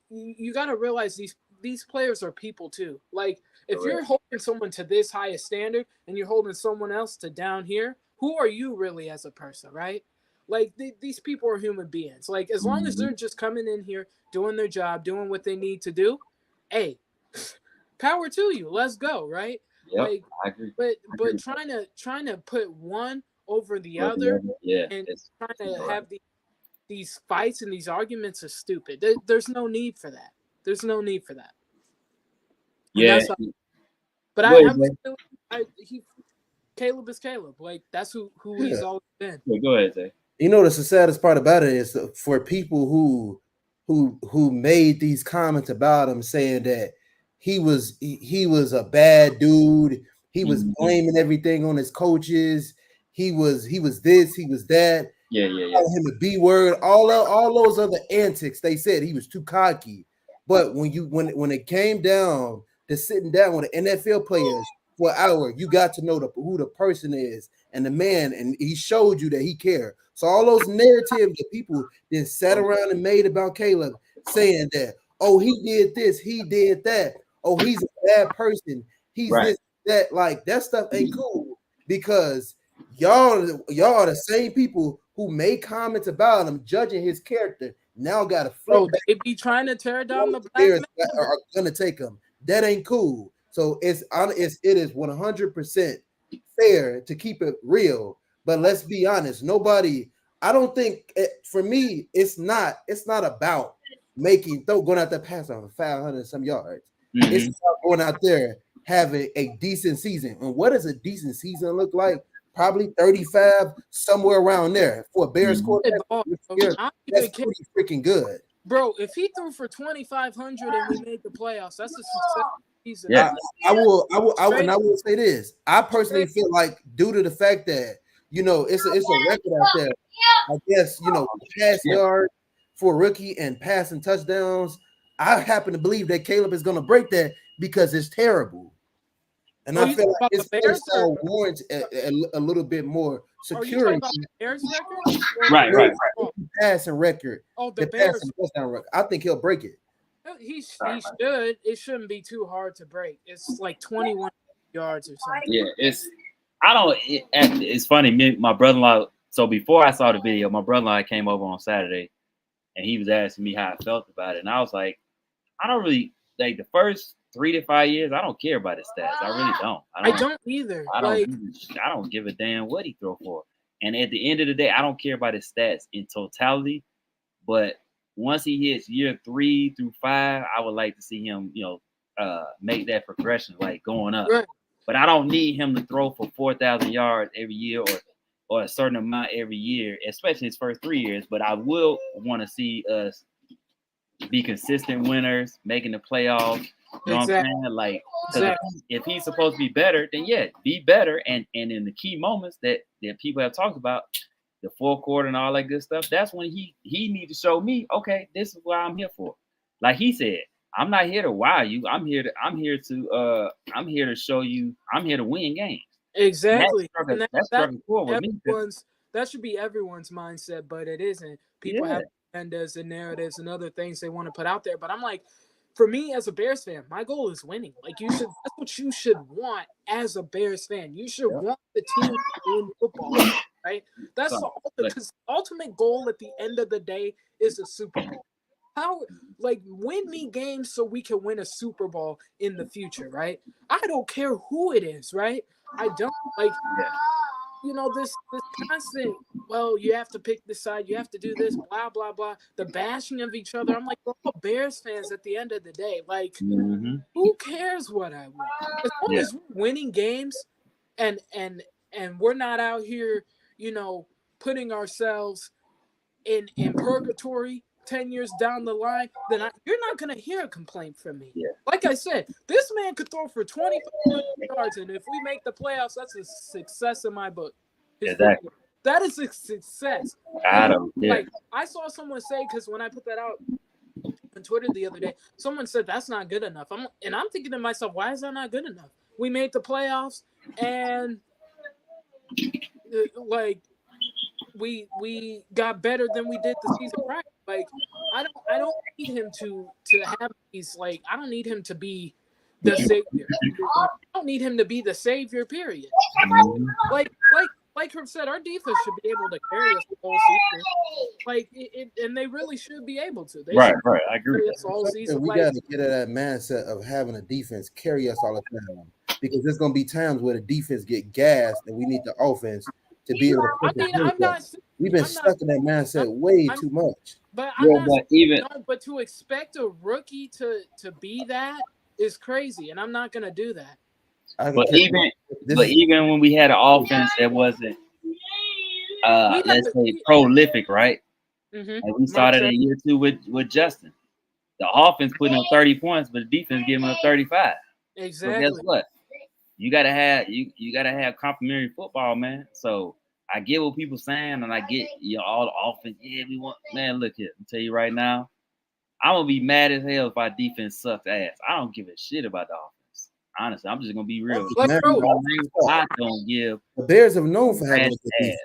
realize these players are people too. Like, if you're holding someone to this high a standard and you're holding someone else to down here, who are you really as a person, right? Like, these people are human beings. Like, as long as they're just coming in here, doing their job, doing what they need to do, hey, power to you. Let's go, right? Yep, like, I agree. But trying to put one over the other, and trying to have these fights and these arguments is stupid. There's no need for that. There's no need for that. Yeah. But Caleb is Caleb. Like, that's who he's always been. Yeah, go ahead, Zay. You know, the saddest part about it is for people who made these comments about him, saying that he was a bad dude. He was blaming everything on his coaches. He was this, he was that. Yeah. Calling him a B word. All those other antics. They said he was too cocky. But when it came down to sitting down with the NFL players for an hour, you got to know who the person is and the man, and he showed you that he cared. So all those narratives that people then sat around and made about Caleb, saying that, oh, he did this, he did that, oh, he's a bad person, he's this, that, like, that stuff ain't cool, because y'all are the same people who made comments about him, judging his character. Now got to flip back. They be trying to tear down the black players man. are gonna take him. That ain't cool. So it is 100% fair to keep it real. But let's be honest. I don't think for me, it's not about going out there passing on 500 some yards. It's about going out there having a decent season. And what does a decent season look like? Probably 35, somewhere around there for a Bears quarterback. That's pretty freaking good. Bro, if he threw for 2,500 and we made the playoffs, that's a successful season. Yeah. I will say this. I personally feel like, due to the fact that, you know, it's a record out there. I guess, you know, pass yard for a rookie and passing touchdowns. I happen to believe that Caleb is going to break that because it's terrible. And I feel like his style warrants a little bit more security. Bears record? Right. Passing record. Oh, the Bears touchdown record. I think he'll break it. He should. It shouldn't be too hard to break. It's like 21 yards or something. Yeah, it's funny. My brother-in-law. So before I saw the video, my brother-in-law came over on Saturday, and he was asking me how I felt about it, and I was like, I don't really like the first 3 to 5 years. I don't care about his stats. I really don't. I don't either. I don't give a damn what he throw for. And at the end of the day, I don't care about his stats in totality. But once he hits year 3 through 5, I would like to see him, make that progression, like going up. Right. But I don't need him to throw for 4,000 yards every year or a certain amount every year, especially his first 3 years. But I will want to see us be consistent winners, making the playoffs. You know what I'm saying? Like, if he's supposed to be better, then yeah, be better. And in the key moments that people have talked about, the fourth quarter and all that good stuff, that's when he need to show me, okay, this is what I'm here for. Like he said, I'm not here to wow you. I'm here to show you. I'm here to win games. Exactly. That should be everyone's mindset, but it isn't. People have agendas and narratives and other things they want to put out there. But I'm like, for me as a Bears fan, my goal is winning. Like, that's what you should want as a Bears fan. You should want the team to win football, right? That's because the ultimate goal at the end of the day is a Super Bowl. Win me games so we can win a Super Bowl in the future, right? I don't care who it is, right? I don't this constant, well, you have to pick this side, you have to do this, blah, blah, blah, the bashing of each other. I'm like, we're all Bears fans at the end of the day. Like, who cares what I want? As long as we're winning games and and we're not out here, putting ourselves in purgatory 10 years down the line, then you're not going to hear a complaint from me. Yeah. Like I said, this man could throw for 2,500 yards, and if we make the playoffs, that's a success in my book. Exactly. That is a success. Like, I saw someone say, because when I put that out on Twitter the other day, someone said that's not good enough. I'm thinking to myself, why is that not good enough? We made the playoffs, and like we got better than we did the season prior. Like, I don't need him to have these, like, I don't need him to be the savior. I don't need him to be the savior, period. Like Herb said, our defense should be able to carry us the whole season. Like, and they really should be able to. Right. I agree. Us all season. We got to get out of that mindset of having a defense carry us all the time, because there's going to be times where the defense get gassed and we need the offense to be able to. We've been stuck in that mindset way too much. But but to expect a rookie to be that is crazy, and I'm not going to do that. But even when we had an offense that wasn't, let's say, prolific, right? Mm-hmm. And we started in year 2 with Justin. The offense putting up 30 points, but the defense giving up 35. Exactly. So guess what? You gotta have complimentary football, man. So I get what people saying, and I get all the offense. Yeah, we want, man. Look here, I'll tell you right now, I'm gonna be mad as hell if our defense sucks ass. I don't give a shit about the offense. Honestly, I'm just gonna be real. I don't give. The Bears have known for having a defense.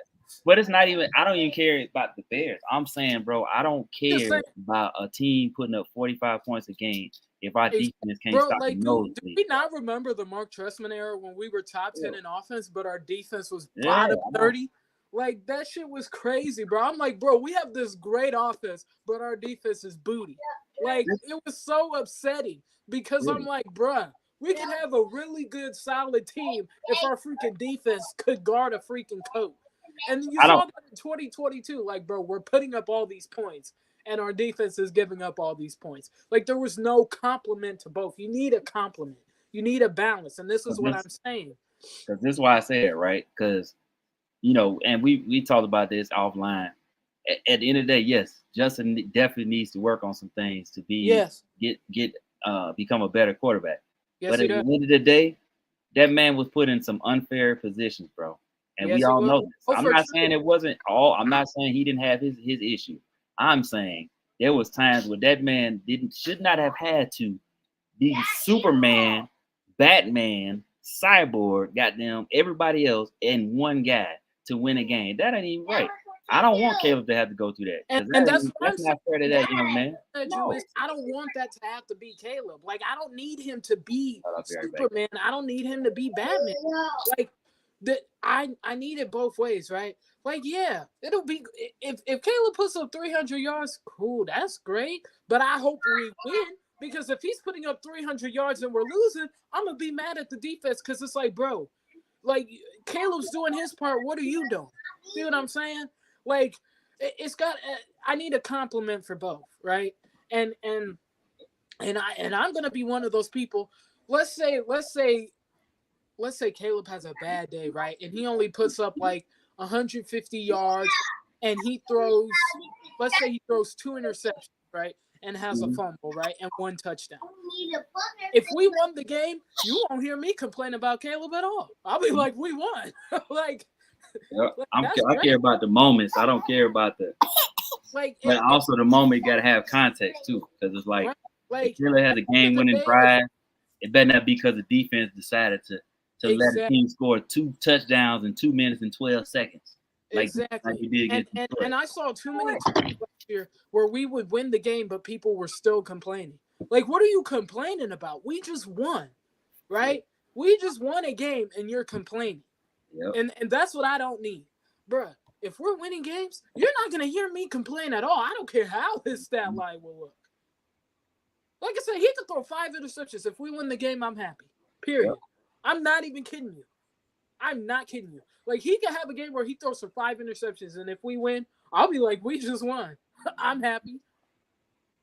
But it's not even. I don't even care about the Bears. I'm saying, bro, I don't care about a team putting up 45 points a game if our defense can't stop the nose. Do we not remember the Mark Trestman era when we were top 10 in offense, but our defense was bottom 30? Like, that shit was crazy, bro. I'm like, bro, we have this great offense, but our defense is booty. Like, it was so upsetting because I'm like, bruh, we can have a really good, solid team if our freaking defense could guard a freaking coat. And you saw that in 2022. Like, bro, we're putting up all these points, and our defense is giving up all these points. Like, there was no compliment to both. You need a compliment. You need a balance, and this is what I'm saying. Because this is why I say it, right? Because, and we talked about this offline. At the end of the day, yes, Justin definitely needs to work on some things to become a better quarterback. Yes, but at the end of the day, that man was put in some unfair positions, bro. And we all know this. I'm not saying it wasn't all. I'm not saying he didn't have his issue. I'm saying there was times where that man should not have had to be Superman, Batman, Cyborg, goddamn everybody else, and one guy to win a game. That ain't even right. I don't want Caleb to have to go through that. And that's not fair to that young man. No. I don't want that to have to be Caleb. Like, I don't need him to be Superman. I don't need him to be Batman. Like, I need it both ways, right? Like, yeah, it'll be if Caleb puts up 300 yards, cool, that's great. But I hope we win, because if he's putting up 300 yards and we're losing, I'm gonna be mad at the defense, because it's like, bro, like, Caleb's doing his part. What are you doing? See what I'm saying? Like, I need a compliment for both, right? And I'm gonna be one of those people. Let's say Caleb has a bad day, right? And he only puts up like 150 yards, and let's say he throws 2 interceptions, right? And has a fumble, right? And 1 touchdown. If we won the game, you won't hear me complain about Caleb at all. I'll be like, we won. Like, I care about the moments. I don't care about but also the moment got to have context too, because it's like if Caleb has a game-winning drive, it better not be because the defense decided to let the team score 2 touchdowns in 2 minutes and 12 seconds. Like he did and I saw too many times last year where we would win the game, but people were still complaining. Like, what are you complaining about? We just won, right? We just won a game, and you're complaining. Yep. And that's what I don't need. Bruh, if we're winning games, you're not going to hear me complain at all. I don't care how his stat line will look. Like I said, he could throw 5 interceptions. If we win the game, I'm happy. Period. Yep. I'm not even kidding you. I'm not kidding you. Like, he could have a game where he throws for 5 interceptions, and if we win, I'll be like, we just won. I'm happy.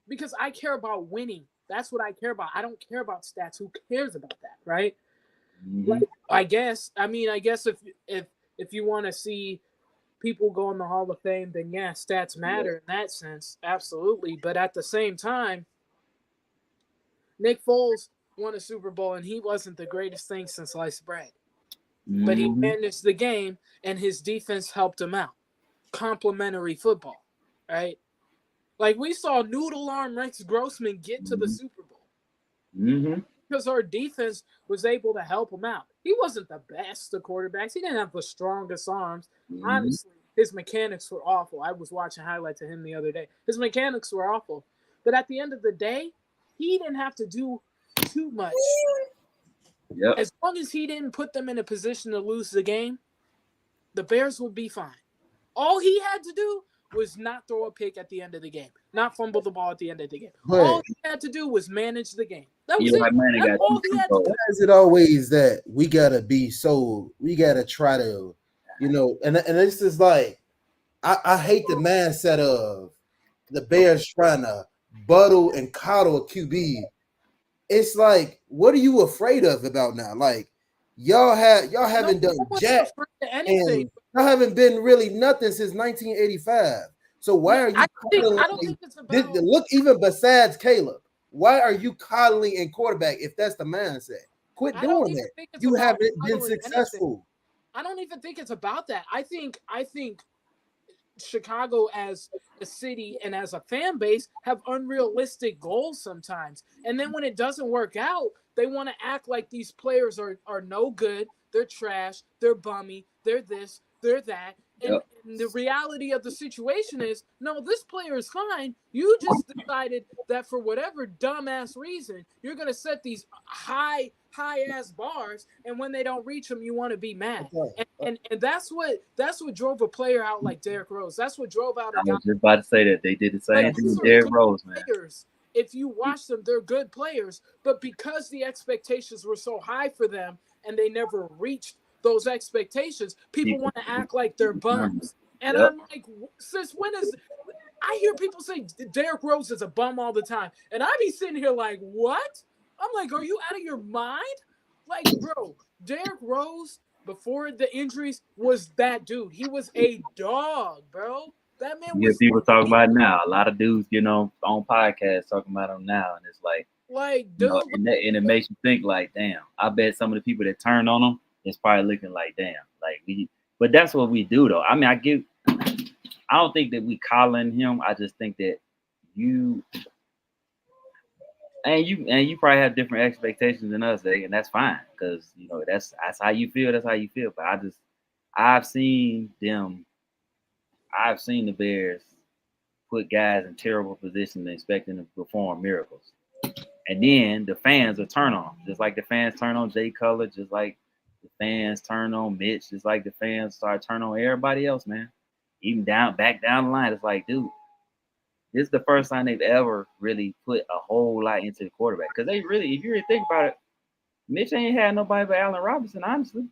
Because I care about winning. That's what I care about. I don't care about stats. Who cares about that, right? Like, I guess if you want to see people go in the Hall of Fame, then yeah, stats matter in that sense, absolutely. But at the same time, Nick Foles won a Super Bowl, and he wasn't the greatest thing since sliced bread. But he managed the game, and his defense helped him out. Complementary football, right? Like, we saw Noodle Arm Rex Grossman get to the Super Bowl because our defense was able to help him out. He wasn't the best of quarterbacks. He didn't have the strongest arms. Honestly, his mechanics were awful. I was watching highlights of him the other day. His mechanics were awful. But at the end of the day, he didn't have to do too much. Yep. As long as he didn't put them in a position to lose the game, the Bears would be fine. All he had to do was not throw a pick at the end of the game, not fumble the ball at the end of the game. But all he had to do was manage the game. That was Eli it. Manning That's got all two he had Super to do. Bowls. why is it always that we gotta try to, and this is like, I hate the mindset of the Bears trying to buttle and coddle a QB. It's like, what are you afraid of about now? Like, y'all haven't done No one's jack, afraid of anything. and y'all haven't been really nothing since 1985. So why are you I don't coddling? think it's about. Look, even besides Caleb, why are you coddling in quarterback if that's the mindset? Quit I don't doing even that. think it's You about haven't been coddling anything. successful. I don't even think it's about that. I think Chicago as a city and as a fan base have unrealistic goals sometimes. And then when it doesn't work out, they want to act like these players are no good. They're trash. They're bummy. They're this. They're that. And the reality of the situation is, no, this player is fine. You just decided that for whatever dumbass reason, you're going to set these high ass bars, and when they don't reach them, you want to be mad. And that's what drove a player out like Derrick Rose. That's what drove out a I guy. was just about to say that they did the same Like, thing these with are Derrick good Rose, man. players. If you watch them, they're good players, but because the expectations were so high for them and they never reached those expectations, people want to act like they're bums. And I'm like, since when is I hear people say Derrick Rose is a bum all the time, and I be sitting here like, what? I'm like, are you out of your mind? Like, bro, Derrick Rose before the injuries was that dude. He was a dog, bro. That man Yeah, was people talking about it now. A lot of dudes getting on podcasts talking about him now, and it's like, dude, and it makes you think like, damn. I bet some of the people that turned on him is probably looking like, damn, like we. But that's what we do, though. I mean, I don't think that we calling him. I just think that you probably have different expectations than us, and that's fine because that's how you feel. That's how you feel. But I've seen the Bears put guys in terrible positions expecting to perform miracles. And then the fans will turn on, just like the fans turn on Jay Cutler, just like the fans turn on Mitch, just like the fans start turning on everybody else, man. Even back down the line, it's like, dude, this is the first time they've ever really put a whole lot into the quarterback. Because if you really think about it, Mitch ain't had nobody but Allen Robinson, honestly.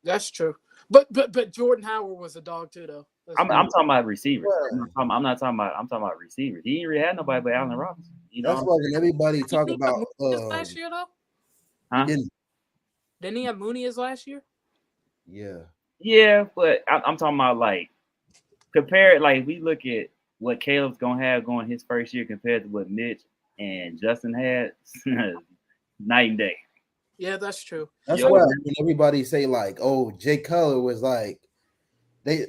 That's true. But Jordan Howard was a dog too, though. I'm talking about receivers. I'm talking about receivers. He ain't really had nobody but Allen Robinson. That's why when everybody talk about last year though. Huh? Didn't he have Mooney his last year? Yeah, but I'm talking about like compare. Like we look at what Caleb's gonna have going his first year compared to what Mitch and Justin had, night and day. Yeah, that's true. That's why when everybody say like, "Oh, Jay Cutler was like,"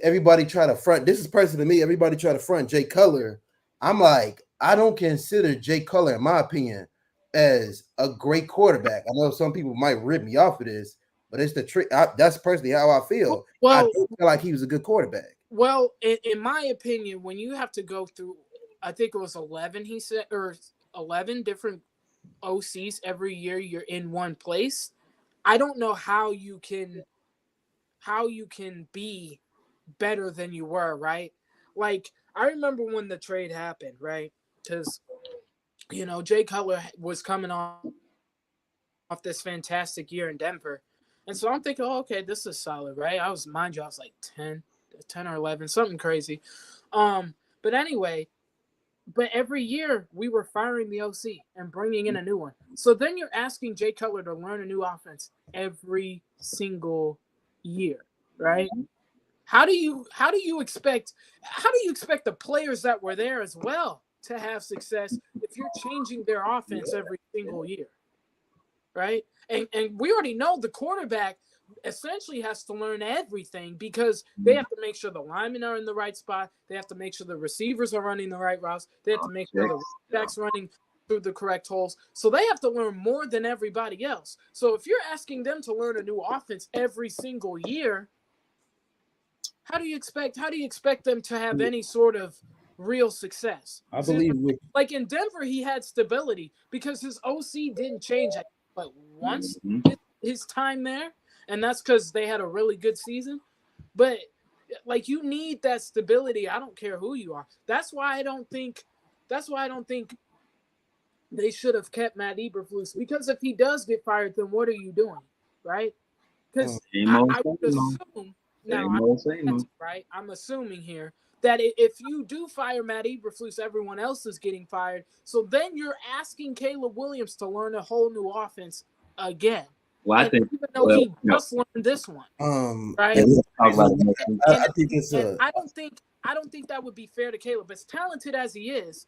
everybody try to front. This is personal to me. Everybody try to front Jay Cutler. I'm like, I don't consider Jay Cutler, in my opinion, as a great quarterback. I know some people might rip me off of this, but it's the trick. That's personally how I feel. Well, I feel like he was a good quarterback. Well, in my opinion, when you have to go through, I think it was 11, he said, or 11 different OCs every year you're in one place. I don't know how you can be better than you were, right? Like, I remember when the trade happened, right? Because, Jay Cutler was coming off this fantastic year in Denver. And so I'm thinking, oh, okay, this is solid, right? I was like 10 or 11, something crazy. But anyway, But every year we were firing the OC and bringing in a new one. So then you're asking Jay Cutler to learn a new offense every single year, right? How do you expect the players that were there as well to have success if you're changing their offense every single year, right? And we already know the quarterback essentially has to learn everything because they have to make sure the linemen are in the right spot. They have to make sure the receivers are running the right routes. They have to make sure the backs running through the correct holes. So they have to learn more than everybody else. So if you're asking them to learn a new offense every single year, how do you expect them to have any sort of real success? I believe like in Denver, he had stability because his OC didn't change but once his time there. And that's because they had a really good season. But, like, you need that stability. I don't care who you are. That's why I don't think they should have kept Matt Eberflus. Because if he does get fired, then what are you doing, right? Because I would assume I'm assuming here that if you do fire Matt Eberflus, everyone else is getting fired. So then you're asking Caleb Williams to learn a whole new offense again. Well, I think even though he just learned this one, right? I think it's I don't think that would be fair to Caleb. As talented as he is,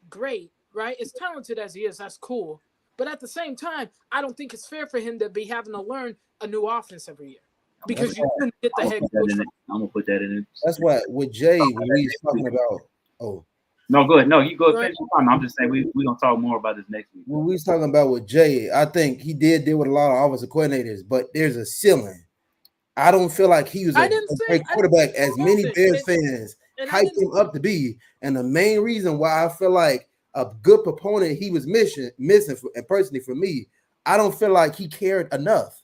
great, right? As talented as he is, that's cool. But at the same time, I don't think it's fair for him to be having to learn a new offense every year because you couldn't get the head coach. I'm gonna put that in it. That's why with Jay, when he's talking about No, go ahead. No, you go ahead. I'm just saying we're gonna talk more about this next week. When we was talking about with Jay, I think he did deal with a lot of offensive coordinators, but there's a ceiling. I don't feel like he was a great quarterback as many Bears fans hyped him up to be. And the main reason why I feel like a good proponent he was missing, and personally for me, I don't feel like he cared enough.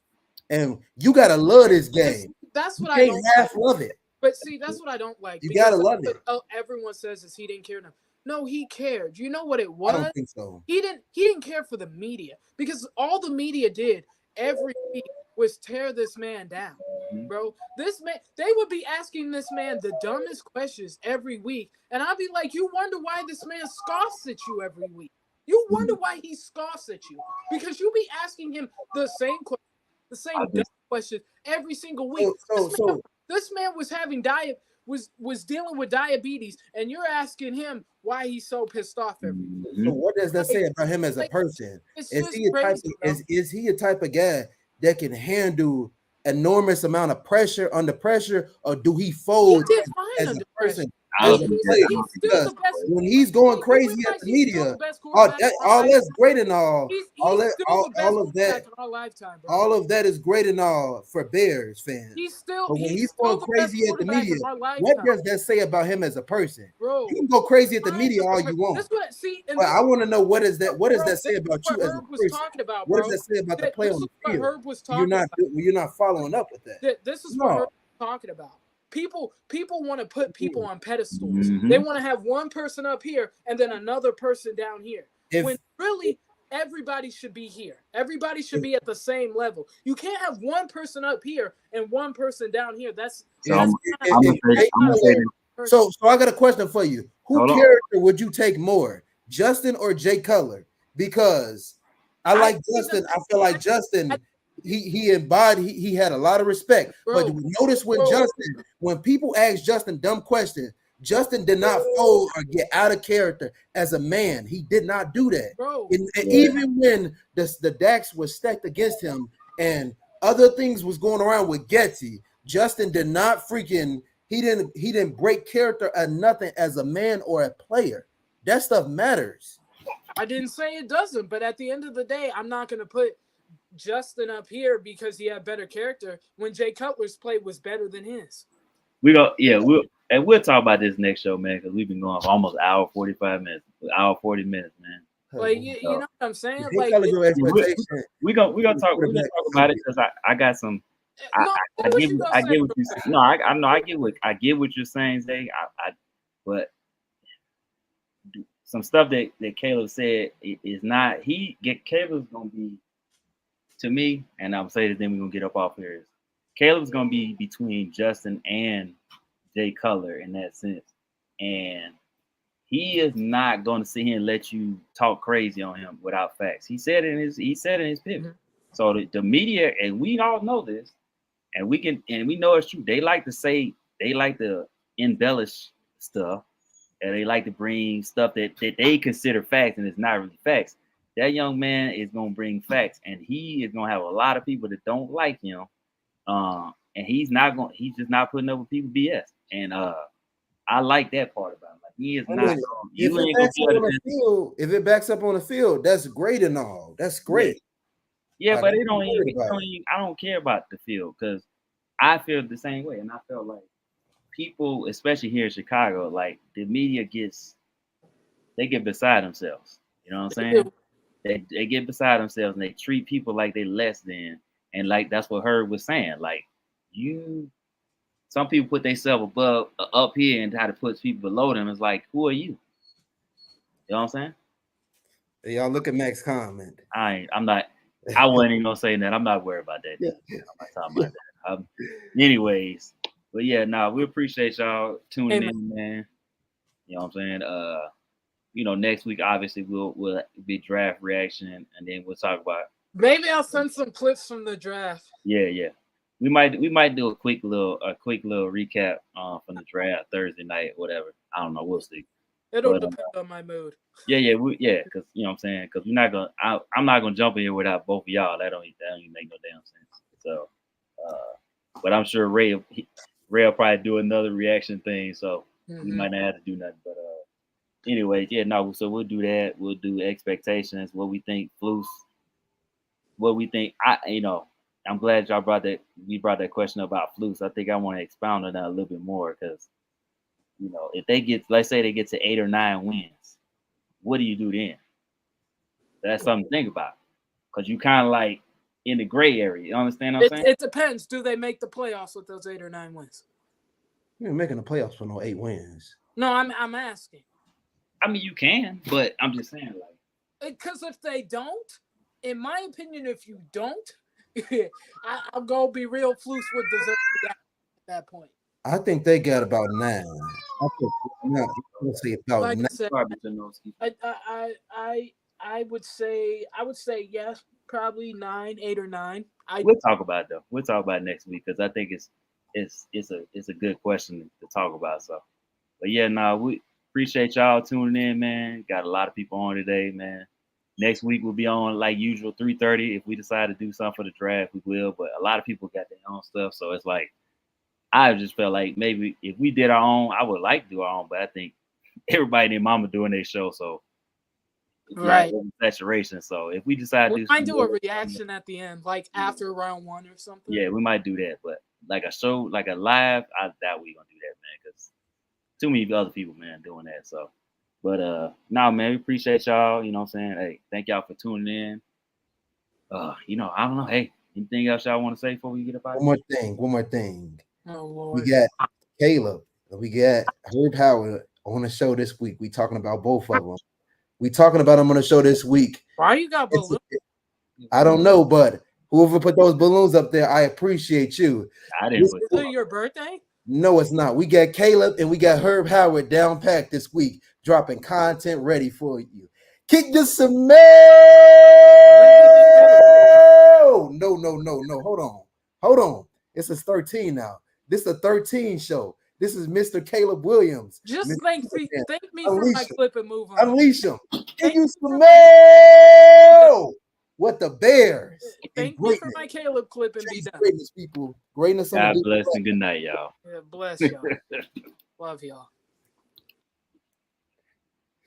And you gotta love this game. That's what I don't love it. But see, that's what I don't like. You gotta love it. Everyone says is he didn't care enough. No, he cared. You know what it was? I don't think so. He didn't care for the media because all the media did every week was tear this man down, bro. This man, they would be asking this man the dumbest questions every week, and I'd be like, you wonder why this man scoffs at you every week. You wonder why he scoffs at you because you be asking him the same question every single week. This man was having was dealing with diabetes, and you're asking him why he's so pissed off every week. So what does that say about him as a person? Is he a type of guy that can handle enormous amount of pressure under pressure, or do he fold as a person? When he's going crazy at the media, all that's great and all. All of that is great and all for Bears fans. But when he's going crazy at the media, what does that say about him as a person? Bro, you can go crazy at the media all you want. But I want to know what does that say about you as a person? What does that say about the play on the field? You're not following up with that. This is what Herb was talking about. People want to put people on pedestals. They want to have one person up here and then another person down here. When really everybody should be here. Everybody should be at the same level. You can't have one person up here and one person down here. So I got a question for you. Who character would you take more, Justin or Jay Cutler? Because I like Justin. I feel like Justin. He embodied. He had a lot of respect. But notice with Justin, when people ask Justin dumb questions, Justin did not fold or get out of character as a man. He did not do that. And even when the Dax was stacked against him and other things was going around with Getsy, Justin did not freaking. He didn't break character or nothing as a man or a player. That stuff matters. I didn't say it doesn't, but at the end of the day, I'm not going to put Justin up here because he had better character when Jay Cutler's play was better than his. We'll talk about this next show, man, because we've been going for almost an hour 45 minutes, hour 40 minutes, man. Like you know what I'm saying? Like we're gonna talk about it because I got some. I get what you saying. No, I get what you're saying, Zay. But some stuff that Caleb said is not. Caleb's gonna be, to me, and I'll say that then we're gonna get up off here. Caleb's gonna be between Justin and Jay Cutler in that sense, and he is not going to sit here and let you talk crazy on him without facts. He said in his pivot. Mm-hmm. So the media, and we all know this, and we know it's true. They like to embellish stuff, and they like to bring stuff that they consider facts, and it's not really facts. That young man is going to bring facts, and he is going to have a lot of people that don't like him. And he's just not putting up with people BS. And I like that part about him. Like, he is not. If it backs up on the field, that's great and all. That's great. Yeah, but I don't care about the field, because I feel the same way. And I felt like people, especially here in Chicago, like the media they get beside themselves. You know what I'm saying? They get beside themselves and they treat people like they less than. And like that's what Herb was saying. Like some people put themselves up here and try to put people below them. It's like, who are you? You know what I'm saying? Hey, y'all look at Mac's comment. I wasn't even gonna say that. I'm not worried about that. I'm not talking about that. Anyways, but yeah, we appreciate y'all tuning in, man. You know what I'm saying? Next week obviously we'll be draft reaction, and then we'll talk about. Maybe I'll send some clips from the draft. Yeah. We might do a quick little recap from the draft Thursday night, whatever. I don't know. We'll see. It'll depend on my mood. Yeah, because you know what I'm saying, because I'm not gonna jump in here without both of y'all. That don't even make no damn sense. So, but I'm sure Ray will probably do another reaction thing, so we might not have to do nothing. But anyway, so we'll do that. We'll do expectations, what we think Flus, what we think. I'm glad y'all brought that question about Flus. I think I want to expound on that a little bit more, because if let's say they get to 8 or 9 wins, what do you do then? That's something to think about, because you kind of like in the gray area. You understand what I'm saying? It depends. Do they make the playoffs with those 8 or 9 wins? You're making the playoffs for no 8 wins. No, I'm asking. I mean, you can, but I'm just saying, like, because if they don't, in my opinion, if you don't, I'll go be real. Flus would deserve at that point. I think they got about 9. I think let's say about like 9. I would say yes, probably 9, 8 or 9. We'll talk about it though. We'll talk about it next week, because I think it's a good question to talk about. So, but yeah, we appreciate y'all tuning in, man. Got a lot of people on today, man. Next week we'll be on like usual 3:30. If we decide to do something for the draft, we will. But a lot of people got their own stuff, so it's like I just felt like maybe if we did our own, I would like to do our own, but I think everybody and their mama doing their show, so right, saturation. So if we decide we might do a reaction at the end, like after round 1 or something. Yeah, we might do that, but like a show, like a live, I doubt we gonna do that, man, because too many other people, man, doing that. So, but man, we appreciate y'all. You know what I'm saying? Hey, thank y'all for tuning in. I don't know. Hey, anything else y'all want to say before we get up out? One more thing. Oh Lord. We got Caleb. We got Herb Howard on the show this week. We talking about both of them. We talking about them on the show this week. Why you got balloons? I don't know, but whoever put those balloons up there, I appreciate you. I didn't put it. Is it your birthday? No, it's not. We got Caleb and we got Herb Howard down packed this week, dropping content ready for you. Kick the cement. No. Hold on. It's a 13 now. This is a 13 show. This is Mr. Caleb Williams. Just thank me for my clip and move on. Unleash him. Kick you some What the Bears? Thank me for my Caleb clip and be done. Greatness, people. Greatness. God bless and good night, y'all. Yeah, bless y'all. Love y'all.